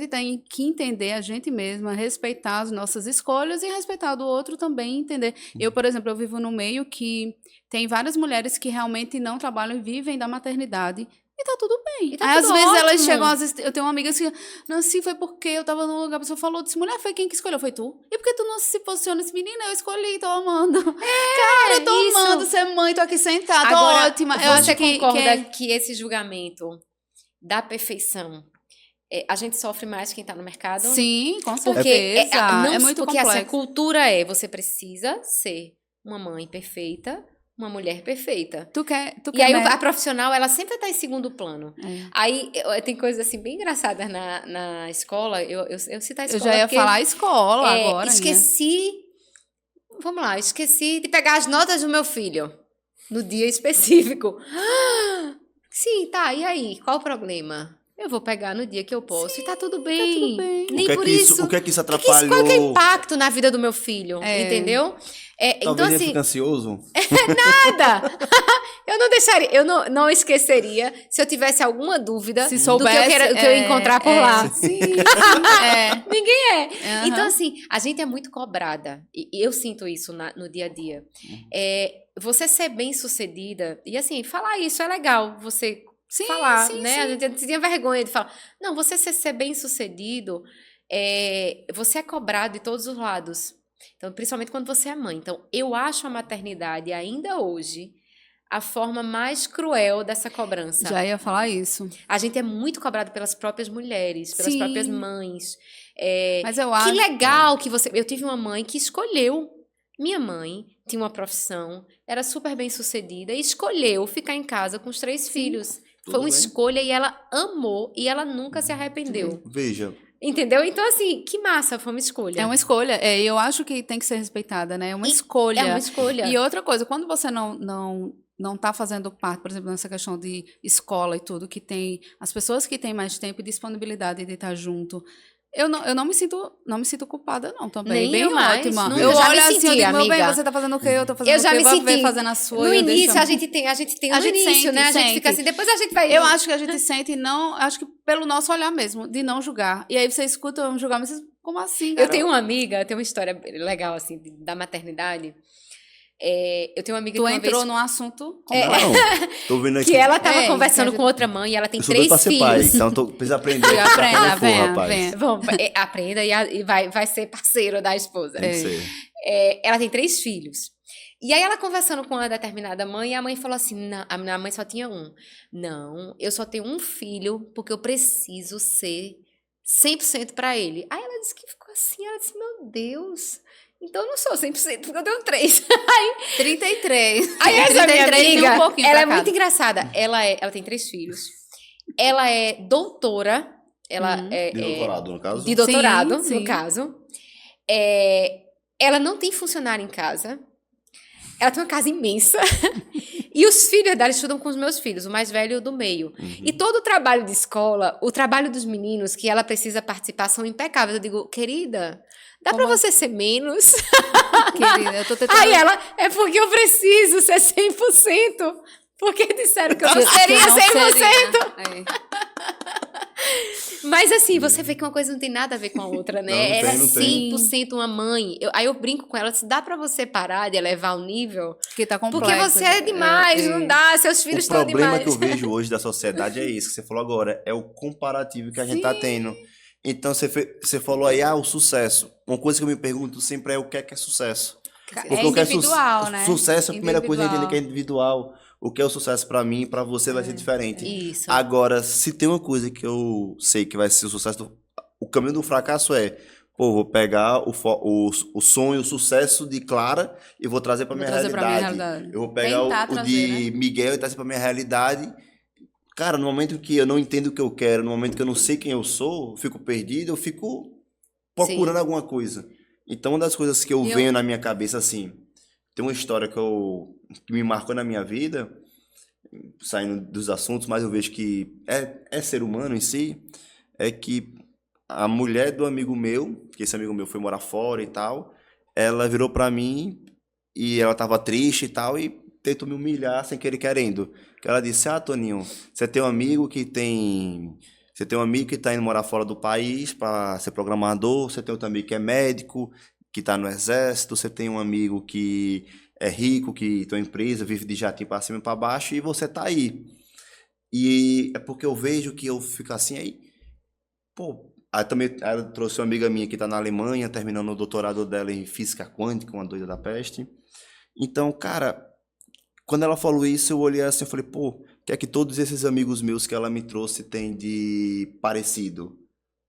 tem que entender a gente mesma, respeitar as nossas escolhas e respeitar do outro também, entender. Eu, por exemplo, eu vivo num meio que tem várias mulheres que realmente não trabalham e vivem da maternidade. E tá tudo bem. Aí, às vezes, elas chegam, eu tenho uma amiga assim, Nancy, foi porque eu tava num lugar, a pessoa falou, disse, mulher, foi quem que escolheu? Foi tu? E por que tu não se posiciona? Esse menina, eu escolhi, tô amando. Cara, eu tô amando ser mãe, tô aqui sentada, tô ótima. Eu acho que concorda que esse julgamento da perfeição, a gente sofre mais quem tá no mercado? Sim, com certeza. Porque é muito complexo. Assim, a cultura você precisa ser uma mãe perfeita, uma mulher perfeita. E aí a profissional, ela sempre tá em segundo plano. Aí tem coisas assim bem engraçadas na escola. Eu cito a escola. Eu já ia falar a escola agora. Vamos lá, esqueci de pegar as notas do meu filho no dia específico. Sim, tá, e aí? Qual o problema? Eu vou pegar no dia que eu posso. Sim, e tá tudo bem. Tá tudo bem. Nem por isso. O que é que isso atrapalhou? Qual que é o impacto na vida do meu filho? Entendeu? Talvez então, ele assim, fique ansioso. Nada! Eu não deixaria, eu não esqueceria se eu tivesse alguma dúvida se soubesse, do que eu ia encontrar por lá. Sim. Ninguém é. Uhum. Então, assim, a gente é muito cobrada. E eu sinto isso no dia a dia. Você ser bem-sucedida, e assim, falar isso é legal, você falar, né? A gente tinha vergonha de falar. Não, você ser bem-sucedido, você é cobrado de todos os lados. Então, principalmente quando você é mãe. Então, eu acho a maternidade, ainda hoje, a forma mais cruel dessa cobrança. Já ia falar isso. A gente é muito cobrado pelas próprias mulheres, pelas próprias mães. Mas eu acho... Que legal que você... Eu tive uma mãe que escolheu. Minha mãe tinha uma profissão, era super bem sucedida e escolheu ficar em casa com os 3 filhos. Foi uma escolha e ela amou e ela nunca se arrependeu. Veja... Entendeu? Então, assim, que massa, foi uma escolha. É uma escolha. Eu acho que tem que ser respeitada, né? É uma escolha. É uma escolha. E outra coisa, quando você não tá fazendo parte, por exemplo, nessa questão de escola e tudo, que tem as pessoas que têm mais tempo e disponibilidade de estar junto, eu não me sinto culpada, não, também. Nem bem ótima. Eu olho assim, senti, eu digo, meu bem, você tá fazendo o quê? Eu tô fazendo eu já o quê? me Vou senti. fazendo a sua. No início, a gente tem no início, sente, né? A gente fica assim, depois a gente vai... Eu acho que a gente sente, acho que pelo nosso olhar mesmo, de não julgar. E aí você escuta um julgamento, mas como assim, Eu tenho uma amiga, eu tenho uma história legal, assim, da maternidade. Eu tenho uma amiga que entrou num assunto... Não, tô vendo aqui. Que ela tava conversando com outra mãe e ela tem 3 filhos. Ser pai, então preciso aprender. Aprenda. Vamos, aprenda e vai ser parceiro da esposa. Ela tem 3 filhos. E aí ela conversando com uma determinada mãe, e a mãe falou assim, a minha mãe só tinha um. Não, eu só tenho um filho porque eu preciso ser 100% para ele. Aí ela disse que ficou assim, ela disse, meu Deus... Então, eu não sou 100%, porque eu tenho 3. 33. Aí essa minha amiga, ela é muito engraçada. Ela tem 3 filhos. Ela é doutora. Ela de doutorado, no caso? De doutorado, no caso. Ela não tem funcionário em casa. Ela tem uma casa imensa. E os filhos dela estudam com os meus filhos, o mais velho e o do meio. E todo o trabalho de escola, o trabalho dos meninos que ela precisa participar são impecáveis. Eu digo, querida, dá pra você ser menos? Querida, eu tô tentando... Aí ela, é porque eu preciso ser 100%. Porque disseram que eu não seria não 100%. seria. Mas assim, você vê que uma coisa não tem nada a ver com a outra, né? Não Ela tem, não tem. é 100% uma mãe. Aí eu brinco com ela, se dá pra você parar de elevar o nível, Porque tá complexo. porque você é demais, não dá, seus filhos O estão problema demais. que eu vejo hoje da sociedade é isso que você falou agora, é o comparativo que a gente tá tendo. Então, você falou aí, o sucesso. Uma coisa que eu me pergunto sempre é o que é sucesso. É individual, né? Sucesso, a primeira coisa a gente entende que é individual. O que é o sucesso pra mim, pra você vai ser diferente. Isso. Agora, se tem uma coisa que eu sei que vai ser o sucesso, o caminho do fracasso é, vou pegar o sonho, o sucesso de Clara e vou trazer pra minha realidade. Eu vou pegar o de Miguel e trazer pra minha realidade. Cara, no momento que eu não entendo o que eu quero, no momento que eu não sei quem eu sou, eu fico perdido, eu fico procurando alguma coisa. Então, uma das coisas que eu venho na minha cabeça, assim, tem uma história que me marcou na minha vida, saindo dos assuntos, mas eu vejo que é ser humano em si, é que a mulher do amigo meu, que esse amigo meu foi morar fora e tal, ela virou pra mim e ela tava triste e tal, e tentou me humilhar sem querer querendo. Que ela disse, Toninho, você tem um amigo que tem... Você tem um amigo que está indo morar fora do país para ser programador, você tem outro amigo que é médico, que está no exército, você tem um amigo que é rico, que tem uma empresa, vive de jatinho para cima e para baixo, e você está aí. E é porque eu vejo que eu fico assim, aí também ela trouxe uma amiga minha que está na Alemanha, terminando o doutorado dela em física quântica, uma doida da peste. Então, cara, quando ela falou isso, eu olhei assim e falei, o que é que todos esses amigos meus que ela me trouxe têm de parecido?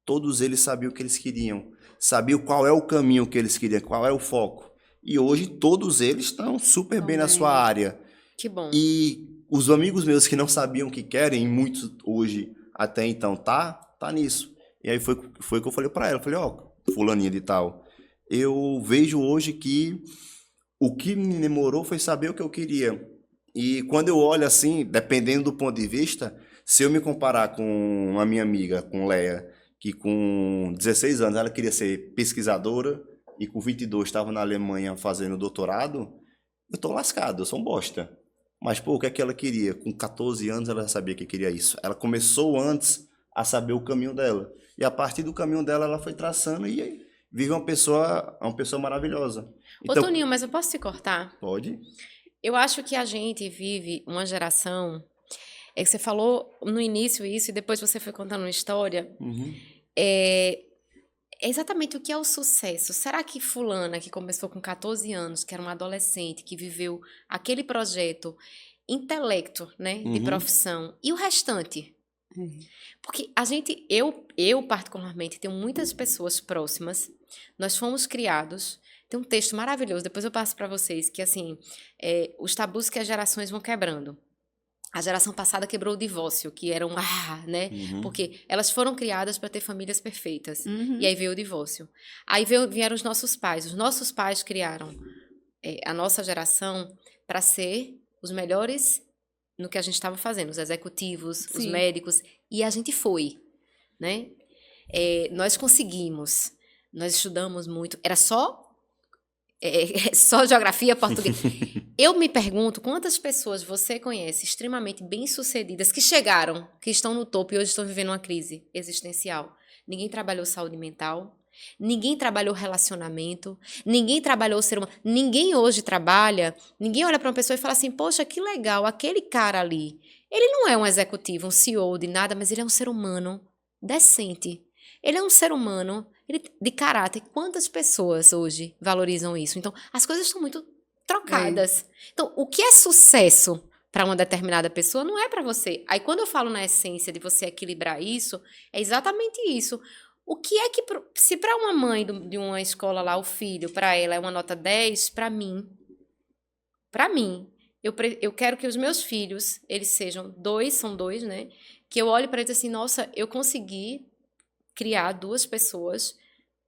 Todos eles sabiam o que eles queriam, sabiam qual é o caminho que eles queriam, qual é o foco. E hoje todos eles estão super bem na sua área. Que bom. E os amigos meus que não sabiam o que querem, muitos hoje até então tá nisso. E aí foi que eu falei para ela, falei, fulaninha de tal, eu vejo hoje que o que me demorou foi saber o que eu queria. E quando eu olho assim, dependendo do ponto de vista, se eu me comparar com a minha amiga, com Leia, que com 16 anos ela queria ser pesquisadora e com 22 estava na Alemanha fazendo doutorado, eu tô lascado, eu sou um bosta. Mas, o que é que ela queria? Com 14 anos ela já sabia que queria isso. Ela começou antes a saber o caminho dela. E a partir do caminho dela, ela foi traçando e vive uma pessoa maravilhosa. Então, Toninho, mas eu posso te cortar? Pode. Eu acho que a gente vive uma geração... É que você falou no início isso e depois você foi contando uma história. É exatamente o que é o sucesso. Será que fulana, que começou com 14 anos, que era uma adolescente, que viveu aquele projeto intelecto, né, de profissão, e o restante? Porque eu particularmente, tenho muitas pessoas próximas, nós fomos criados... Tem um texto maravilhoso, depois eu passo para vocês, que assim, os tabus que as gerações vão quebrando. A geração passada quebrou o divórcio, que era né? Porque elas foram criadas para ter famílias perfeitas. E aí veio o divórcio. Aí vieram os nossos pais. Os nossos pais criaram a nossa geração para ser os melhores no que a gente estava fazendo. Os executivos, os médicos. E a gente foi, né? Nós conseguimos. Nós estudamos muito. Era só geografia, português. Eu me pergunto quantas pessoas você conhece extremamente bem-sucedidas que chegaram, que estão no topo e hoje estão vivendo uma crise existencial. Ninguém trabalhou saúde mental, ninguém trabalhou relacionamento, ninguém trabalhou ser humano. Ninguém hoje trabalha, ninguém olha para uma pessoa e fala assim, poxa, que legal, aquele cara ali, ele não é um executivo, um CEO de nada, mas ele é um ser humano decente. Ele é um ser humano de caráter. Quantas pessoas hoje valorizam isso? Então, as coisas estão muito trocadas. Então, o que é sucesso para uma determinada pessoa não é para você. Aí, quando eu falo na essência de você equilibrar isso, é exatamente isso. O que é que... Se para uma mãe de uma escola lá, o filho, para ela é uma nota 10, para mim, eu quero que os meus filhos, eles são dois, né? Que eu olhe para eles assim, nossa, eu consegui criar 2 pessoas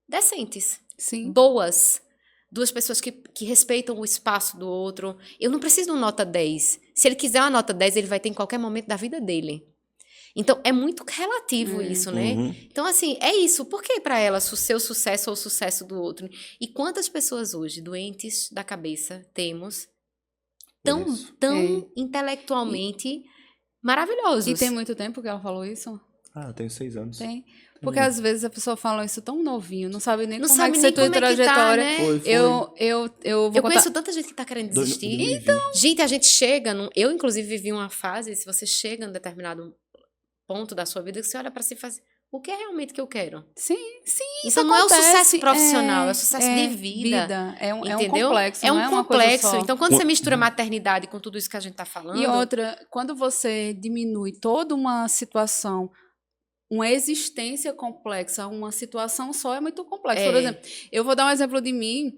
decentes, boas, duas pessoas que respeitam o espaço do outro. Eu não preciso de uma nota 10. Se ele quiser uma nota 10, ele vai ter em qualquer momento da vida dele. Então, é muito relativo isso, né? Então, assim, é isso. Por que para ela o seu sucesso ou o sucesso do outro? E quantas pessoas hoje, doentes da cabeça, temos tão intelectualmente maravilhosos? E tem muito tempo que ela falou isso? Eu tenho 6 anos. Tem. Porque às vezes a pessoa fala isso tão novinho, não sabe nem Não como sabe é que nem você tua como é que tá, trajetória. né? Foi. Eu vou conheço tanta gente que tá querendo desistir. 2020. Então, gente, a gente chega... Eu, inclusive, vivi uma fase, se você chega em determinado ponto da sua vida, que você olha pra si e faz... O que é realmente que eu quero? Sim, isso então não acontece, é o sucesso profissional, é o sucesso de vida. É um entendeu? complexo, É não um é uma coisa complexo. só. Então, quando você mistura maternidade com tudo isso que a gente tá falando... E outra, quando você diminui toda uma situação, uma existência complexa, uma situação só é muito complexa. Por exemplo, eu vou dar um exemplo de mim.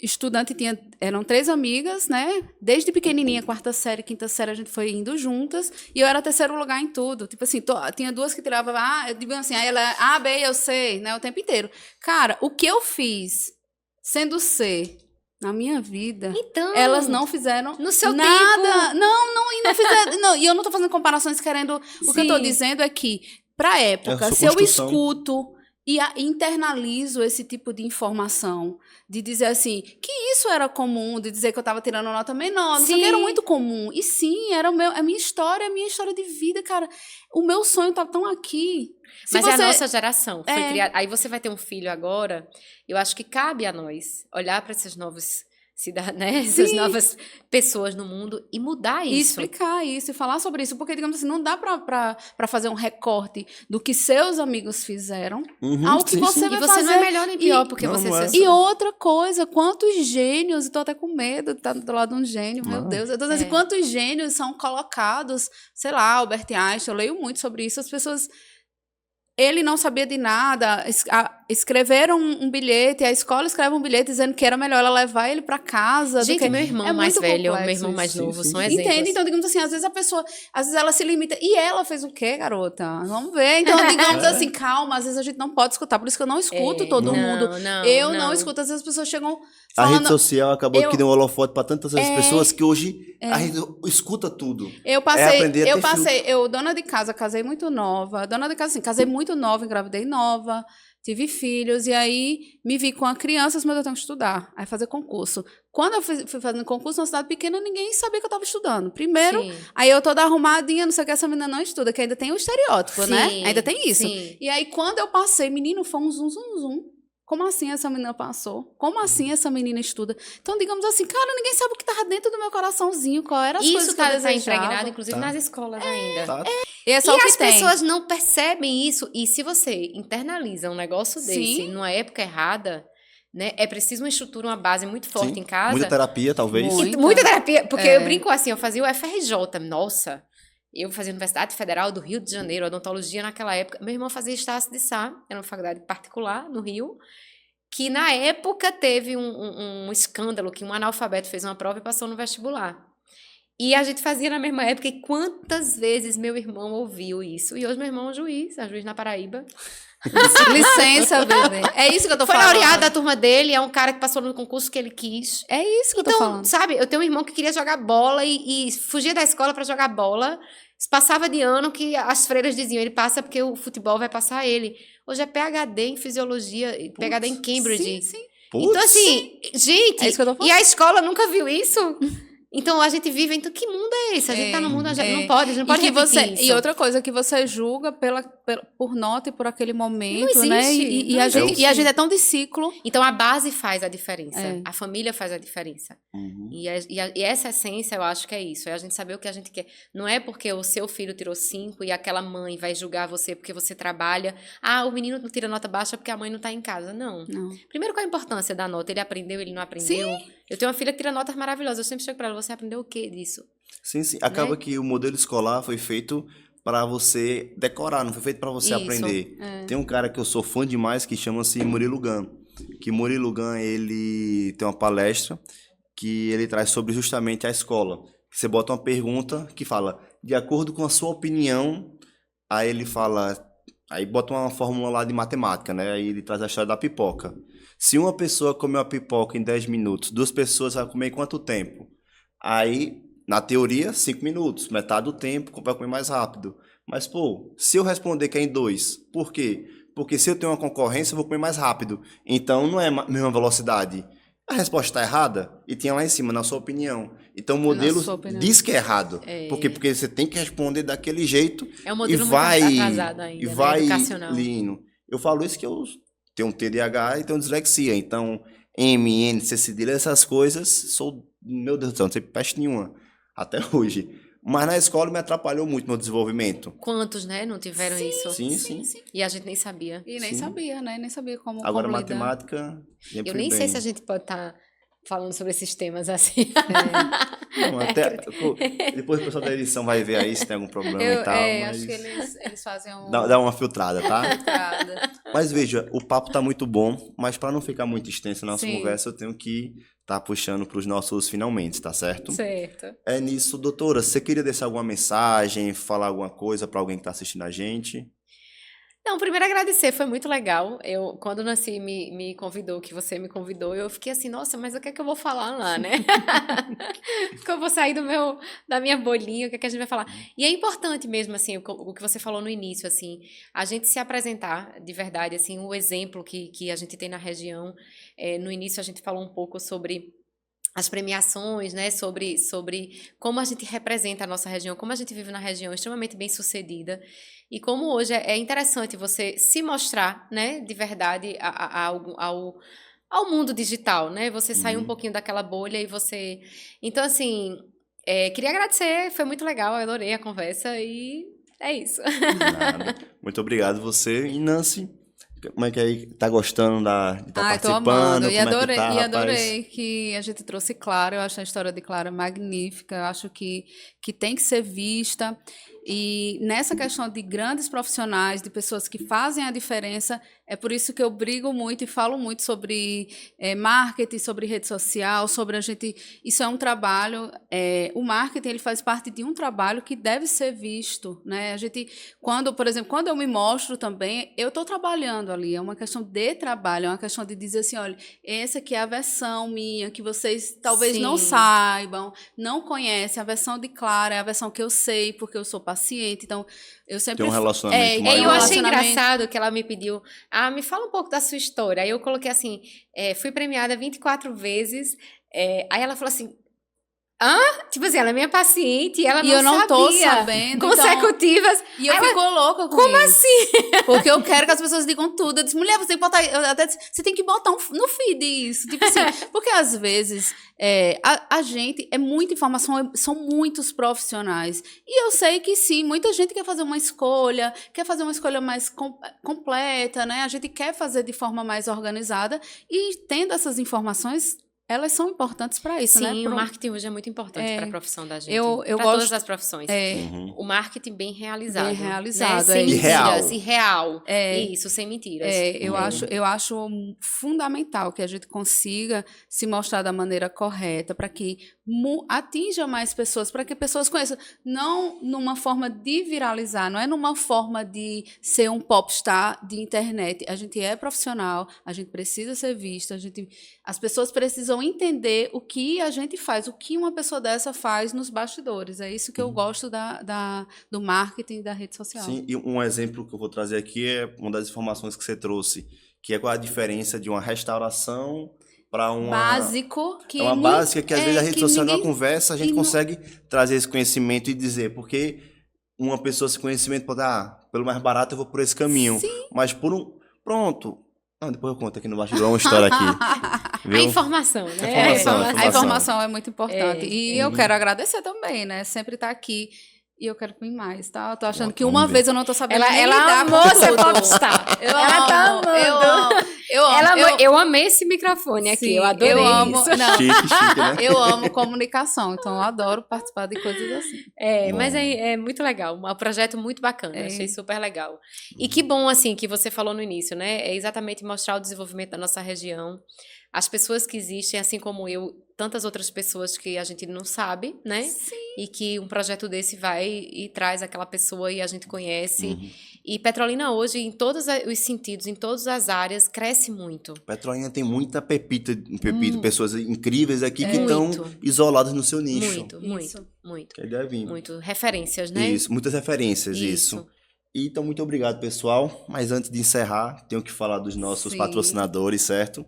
Estudante, eram 3 amigas, né? Desde pequenininha, 4ª série, 5ª série, a gente foi indo juntas. E eu era 3º lugar em tudo. Tipo assim, tinha 2 que tiravam eu digo assim, aí ela, A, B, eu sei, né? O tempo inteiro. Cara, o que eu fiz sendo C na minha vida, então, elas não fizeram no seu nada. tempo. Não fizeram. Não, e eu não tô fazendo comparações querendo... O que eu tô dizendo é que, pra época, se eu escuto e internalizo esse tipo de informação, de dizer assim, que isso era comum, de dizer que eu estava tirando nota menor, não sei o que, era muito comum. E sim, era a minha história de vida, cara. O meu sonho tá tão aqui. Mas é a nossa geração. Foi criada. Aí você vai ter um filho agora, eu acho que cabe a nós olhar para esses novos né? Essas novas pessoas no mundo e mudar isso. E explicar isso, e falar sobre isso. Porque, digamos assim, não dá pra fazer um recorte do que seus amigos fizeram ao que você vai fazer. E você não é melhor nem pior, porque você... E outra coisa, quantos gênios, e tô até com medo de estar do lado de um gênio, meu Deus. Eu tô dizendo assim, quantos gênios são colocados, sei lá, Albert Einstein, eu leio muito sobre isso, as pessoas... Ele não sabia de nada, escreveram um bilhete, a escola escreve um bilhete dizendo que era melhor ela levar ele para casa. Gente, meu irmão mais velho, meu irmão mais novo, são exemplos. Entende? Então, digamos assim, às vezes a pessoa, às vezes ela se limita. E ela fez o quê, garota? Vamos ver. Então, digamos assim, calma, às vezes a gente não pode escutar, por isso que eu não escuto todo mundo. Eu não escuto, às vezes as pessoas chegam falando... A rede social acabou que deu um holofote para tantas pessoas que hoje a gente escuta tudo. Eu dona de casa, casei muito nova. Dona de casa, assim, casei muito nova, engravidei nova, tive filhos, e aí me vi com a criança, mas eu tenho que estudar, aí fazer concurso. Quando eu fui fazendo concurso numa cidade pequena, ninguém sabia que eu estava estudando. Primeiro, aí eu toda arrumadinha, não sei o que, essa menina não estuda, que ainda tem o estereótipo, né? Ainda tem isso. E aí, quando eu passei, menino, foi um zum, zum, zum. Como assim essa menina passou? Como assim essa menina estuda? Então, digamos assim, cara, ninguém sabe o que estava dentro do meu coraçãozinho, qual era as coisas que eu desejava. Isso está impregnado, inclusive, nas escolas ainda. E é só o que as pessoas não percebem isso. E se você internaliza um negócio desse numa época errada, né, é preciso uma estrutura, uma base muito forte em casa. Muita terapia, talvez. Muita terapia, porque eu brinco assim, eu fazia o FRJ, nossa... Eu fazia Universidade Federal do Rio de Janeiro, odontologia naquela época. Meu irmão fazia Estácio de Sá, era uma faculdade particular no Rio, que na época teve um escândalo, que um analfabeto fez uma prova e passou no vestibular. E a gente fazia na mesma época, e quantas vezes meu irmão ouviu isso? E hoje meu irmão é juiz na Paraíba. Licença, bebê. É isso que eu tô falando. Foi laureado da turma dele, é um cara que passou no concurso que ele quis. É isso que eu tô falando. Sabe, eu tenho um irmão que queria jogar bola e fugia da escola para jogar bola. Passava de ano que as freiras diziam, ele passa porque o futebol vai passar ele. Hoje é PhD em fisiologia, PhD em Cambridge. Sim. Então, assim, gente, é isso que eu tô falando. E a escola nunca viu isso? Então, a gente vive, então, que mundo é esse? A gente tá no mundo, a gente não pode repetir isso. E outra coisa, que você julga por nota e por aquele momento, não existe, né? E a gente é tão de ciclo. Então, a base faz a diferença. A família faz a diferença. E essa essência, eu acho que é isso. É a gente saber o que a gente quer. Não é porque o seu filho tirou 5 e aquela mãe vai julgar você porque você trabalha. Ah, o menino não tira nota baixa porque a mãe não tá em casa. Não. Primeiro, qual a importância da nota? Ele aprendeu, ele não aprendeu? Sim. Eu tenho uma filha que tira notas maravilhosas. Eu sempre chego pra ela, você aprendeu o que disso? Sim. Acaba que o modelo escolar foi feito para você decorar, não foi feito para você aprender. Tem um cara que eu sou fã demais que chama-se Murilo Gun. Que Murilo Gun, ele tem uma palestra que ele traz sobre justamente a escola. Você bota uma pergunta que fala, de acordo com a sua opinião, aí ele fala, Aí bota uma fórmula lá de matemática, né? Aí ele traz a história da pipoca. Se uma pessoa comer uma pipoca em 10 minutos, 2 pessoas vão comer em quanto tempo? Aí, na teoria, 5 minutos. Metade do tempo vai comer mais rápido. Mas, pô, se eu responder que é em 2, por quê? Porque se eu tenho uma concorrência, eu vou comer mais rápido. Então, não é a mesma velocidade. A resposta está errada e tinha lá em cima, na sua opinião. Então, o modelo diz que é errado. Por quê? Porque você tem que responder daquele jeito É um modelo e vai, muito atrasado ainda, e né? vai Educacional. lindo. Eu falo isso que eu tenho um TDAH e tenho dislexia. Então, M, N, C cedilha, essas coisas, meu Deus do céu, não sei peste nenhuma. Até hoje. Mas na escola me atrapalhou muito meu desenvolvimento. Quantos, né, não tiveram isso? Sim. E a gente nem sabia. E nem sabia, né? Nem sabia como Agora, como lidar. matemática... Eu nem sei se a gente pode estar falando sobre esses temas assim. Não, até, depois o pessoal da edição vai ver aí se tem algum problema e tal. Mas acho que eles fazem um... dá uma filtrada, tá? Filtrada. Mas veja, o papo tá muito bom, mas para não ficar muito extenso na nossa Sim. conversa, eu tenho que tá puxando para os nossos finalmente, tá certo? Certo. É nisso, doutora. Você queria deixar alguma mensagem, falar alguma coisa para alguém que tá assistindo a gente? Não, primeiro agradecer, foi muito legal. Quando o Nancy me convidou, que você me convidou, eu fiquei assim, nossa, mas o que é que eu vou falar lá, né? Que eu vou sair da minha bolinha, o que é que a gente vai falar? E é importante mesmo, assim, o que você falou no início, assim, a gente se apresentar de verdade, assim, o exemplo que a gente tem na região. No início a gente falou um pouco sobre as premiações, né, sobre como a gente representa a nossa região, como a gente vive na região extremamente bem-sucedida, e como hoje é interessante você se mostrar, né, de verdade ao mundo digital, né, você sair um pouquinho daquela bolha e você... Então, assim, queria agradecer, foi muito legal, eu adorei a conversa e é isso. Nada. Muito obrigado você. E Nancy, como é que aí tá gostando de estar participando? Tô amando. Como é que tá, rapaz? Adorei que a gente trouxe Clara. Eu acho a história de Clara magnífica. Eu acho que tem que ser vista. E nessa questão de grandes profissionais, de pessoas que fazem a diferença, é por isso que eu brigo muito e falo muito sobre marketing, sobre rede social, sobre a gente... Isso é um trabalho... o marketing, ele faz parte de um trabalho que deve ser visto, né? A gente, por exemplo, quando eu me mostro também, eu estou trabalhando ali. É uma questão de trabalho, é uma questão de dizer assim, olha, essa aqui é a versão minha, que vocês talvez não saibam, não conhecem. A versão de Clara é a versão que eu sei, porque eu sou paciente. Então, eu sempre... Tem um relacionamento maior. Eu achei engraçado que ela me pediu, me fala um pouco da sua história. Aí eu coloquei assim, fui premiada 24 vezes. Aí ela falou assim, tipo assim, ela é minha paciente e ela não sabia. E eu não tô sabendo. Consecutivas. Então, e eu fico louca com como isso. Assim? Porque eu quero que as pessoas digam tudo. Eu disse, mulher, você tem que botar... você tem que botar no feed isso. Tipo assim, porque às vezes a gente... É muita informação, são muitos profissionais. E eu sei que sim, muita gente quer fazer uma escolha mais completa, né? A gente quer fazer de forma mais organizada. E tendo essas informações... Elas são importantes para isso, né? Sim, o marketing hoje é muito importante para a profissão da gente. Eu para gosto, todas as profissões. O marketing bem realizado. Bem realizado. Né? Sem mentiras. E real. Isso, sem mentiras. Eu acho fundamental que a gente consiga se mostrar da maneira correta para que atinja mais pessoas, para que pessoas conheçam. Não numa forma de viralizar, não é numa forma de ser um popstar de internet. A gente é profissional, a gente precisa ser visto, as pessoas precisam entender o que a gente faz, o que uma pessoa dessa faz nos bastidores. É isso que eu gosto do marketing da rede social. Sim, e um exemplo que eu vou trazer aqui é uma das informações que você trouxe, que é qual a diferença de uma restauração para uma... Básico. Que uma básica que às vezes a rede social numa conversa a gente consegue trazer esse conhecimento e dizer, porque uma pessoa sem conhecimento pode, pelo mais barato eu vou por esse caminho. Sim. Mas por um... Pronto. Depois eu conto aqui no bastidor uma história aqui. Viu? A informação, né? A informação é muito importante. E eu quero agradecer também, né? Sempre estar aqui. E eu quero comer mais, tá? Eu tô achando que uma vez eu não tô sabendo ela amou ser popstar. Eu amei esse microfone aqui, eu adorei isso. Chique, né? Eu amo comunicação, então eu adoro participar de coisas assim. Mas é muito legal, um projeto muito bacana, achei super legal. E que bom, assim, que você falou no início, né? É exatamente mostrar o desenvolvimento da nossa região. As pessoas que existem, assim como eu, tantas outras pessoas que a gente não sabe, né? Sim. E que um projeto desse vai e traz aquela pessoa e a gente conhece. E Petrolina hoje, em todos os sentidos, em todas as áreas, cresce muito. Petrolina tem muita pepita, pessoas incríveis aqui que estão isoladas no seu nicho. Muito. Que deve vir. Muito. Referências, né? Isso, muitas referências, isso. Então, muito obrigado, pessoal. Mas antes de encerrar, tenho que falar dos nossos patrocinadores, certo?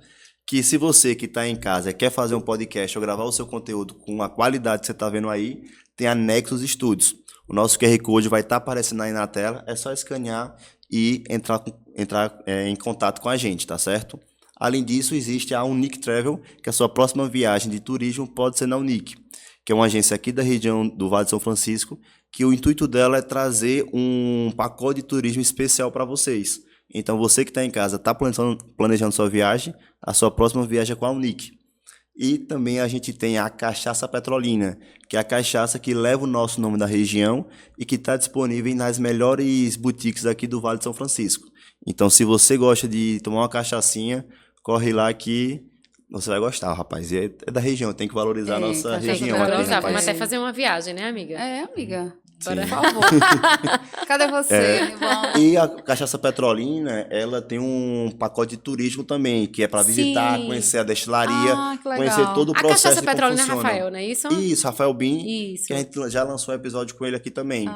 Que se você que está em casa quer fazer um podcast ou gravar o seu conteúdo com a qualidade que você está vendo aí, tem a Nexus Studios. O nosso QR Code vai estar aparecendo aí na tela, é só escanear e entrar em contato com a gente, tá certo? Além disso, existe a Unique Travel, que a sua próxima viagem de turismo pode ser na Unique, que é uma agência aqui da região do Vale de São Francisco, que o intuito dela é trazer um pacote de turismo especial para vocês. Então, você que está em casa, está planejando sua viagem, a sua próxima viagem é com a Unique. E também a gente tem a Cachaça Petrolina, que é a cachaça que leva o nosso nome da região e que está disponível nas melhores boutiques aqui do Vale de São Francisco. Então, se você gosta de tomar uma cachaçinha, corre lá que você vai gostar, rapaz. É da região, tem que valorizar a nossa região. Vamos até fazer uma viagem, né, amiga? Amiga. Sim. Por favor. Cadê você? E a Cachaça Petrolina, ela tem um pacote de turismo também, que é para visitar, conhecer a destilaria, conhecer todo o processo. A Cachaça Petrolina é Rafael, não é isso? Isso, Rafael Bin, isso. Que a gente já lançou um episódio com ele aqui também.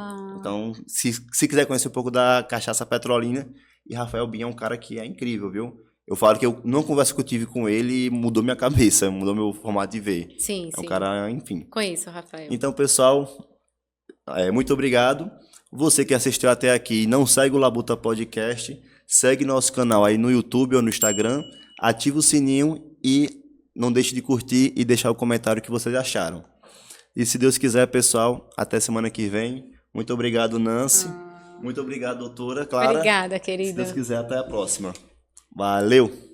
Então, se quiser conhecer um pouco da Cachaça Petrolina, e Rafael Bin é um cara que é incrível, viu? Eu falo que eu não converso que eu tive com ele mudou minha cabeça, mudou meu formato de ver. Sim, um cara, enfim. Conheço o Rafael. Então, pessoal, muito obrigado. Você que assistiu até aqui e não segue o Labuta Podcast, segue nosso canal aí no YouTube ou no Instagram, ativa o sininho e não deixe de curtir e deixar o comentário que vocês acharam. E se Deus quiser, pessoal, até semana que vem. Muito obrigado, Nancy. Muito obrigado, doutora Clara. Obrigada, querida. Se Deus quiser, até a próxima. Valeu!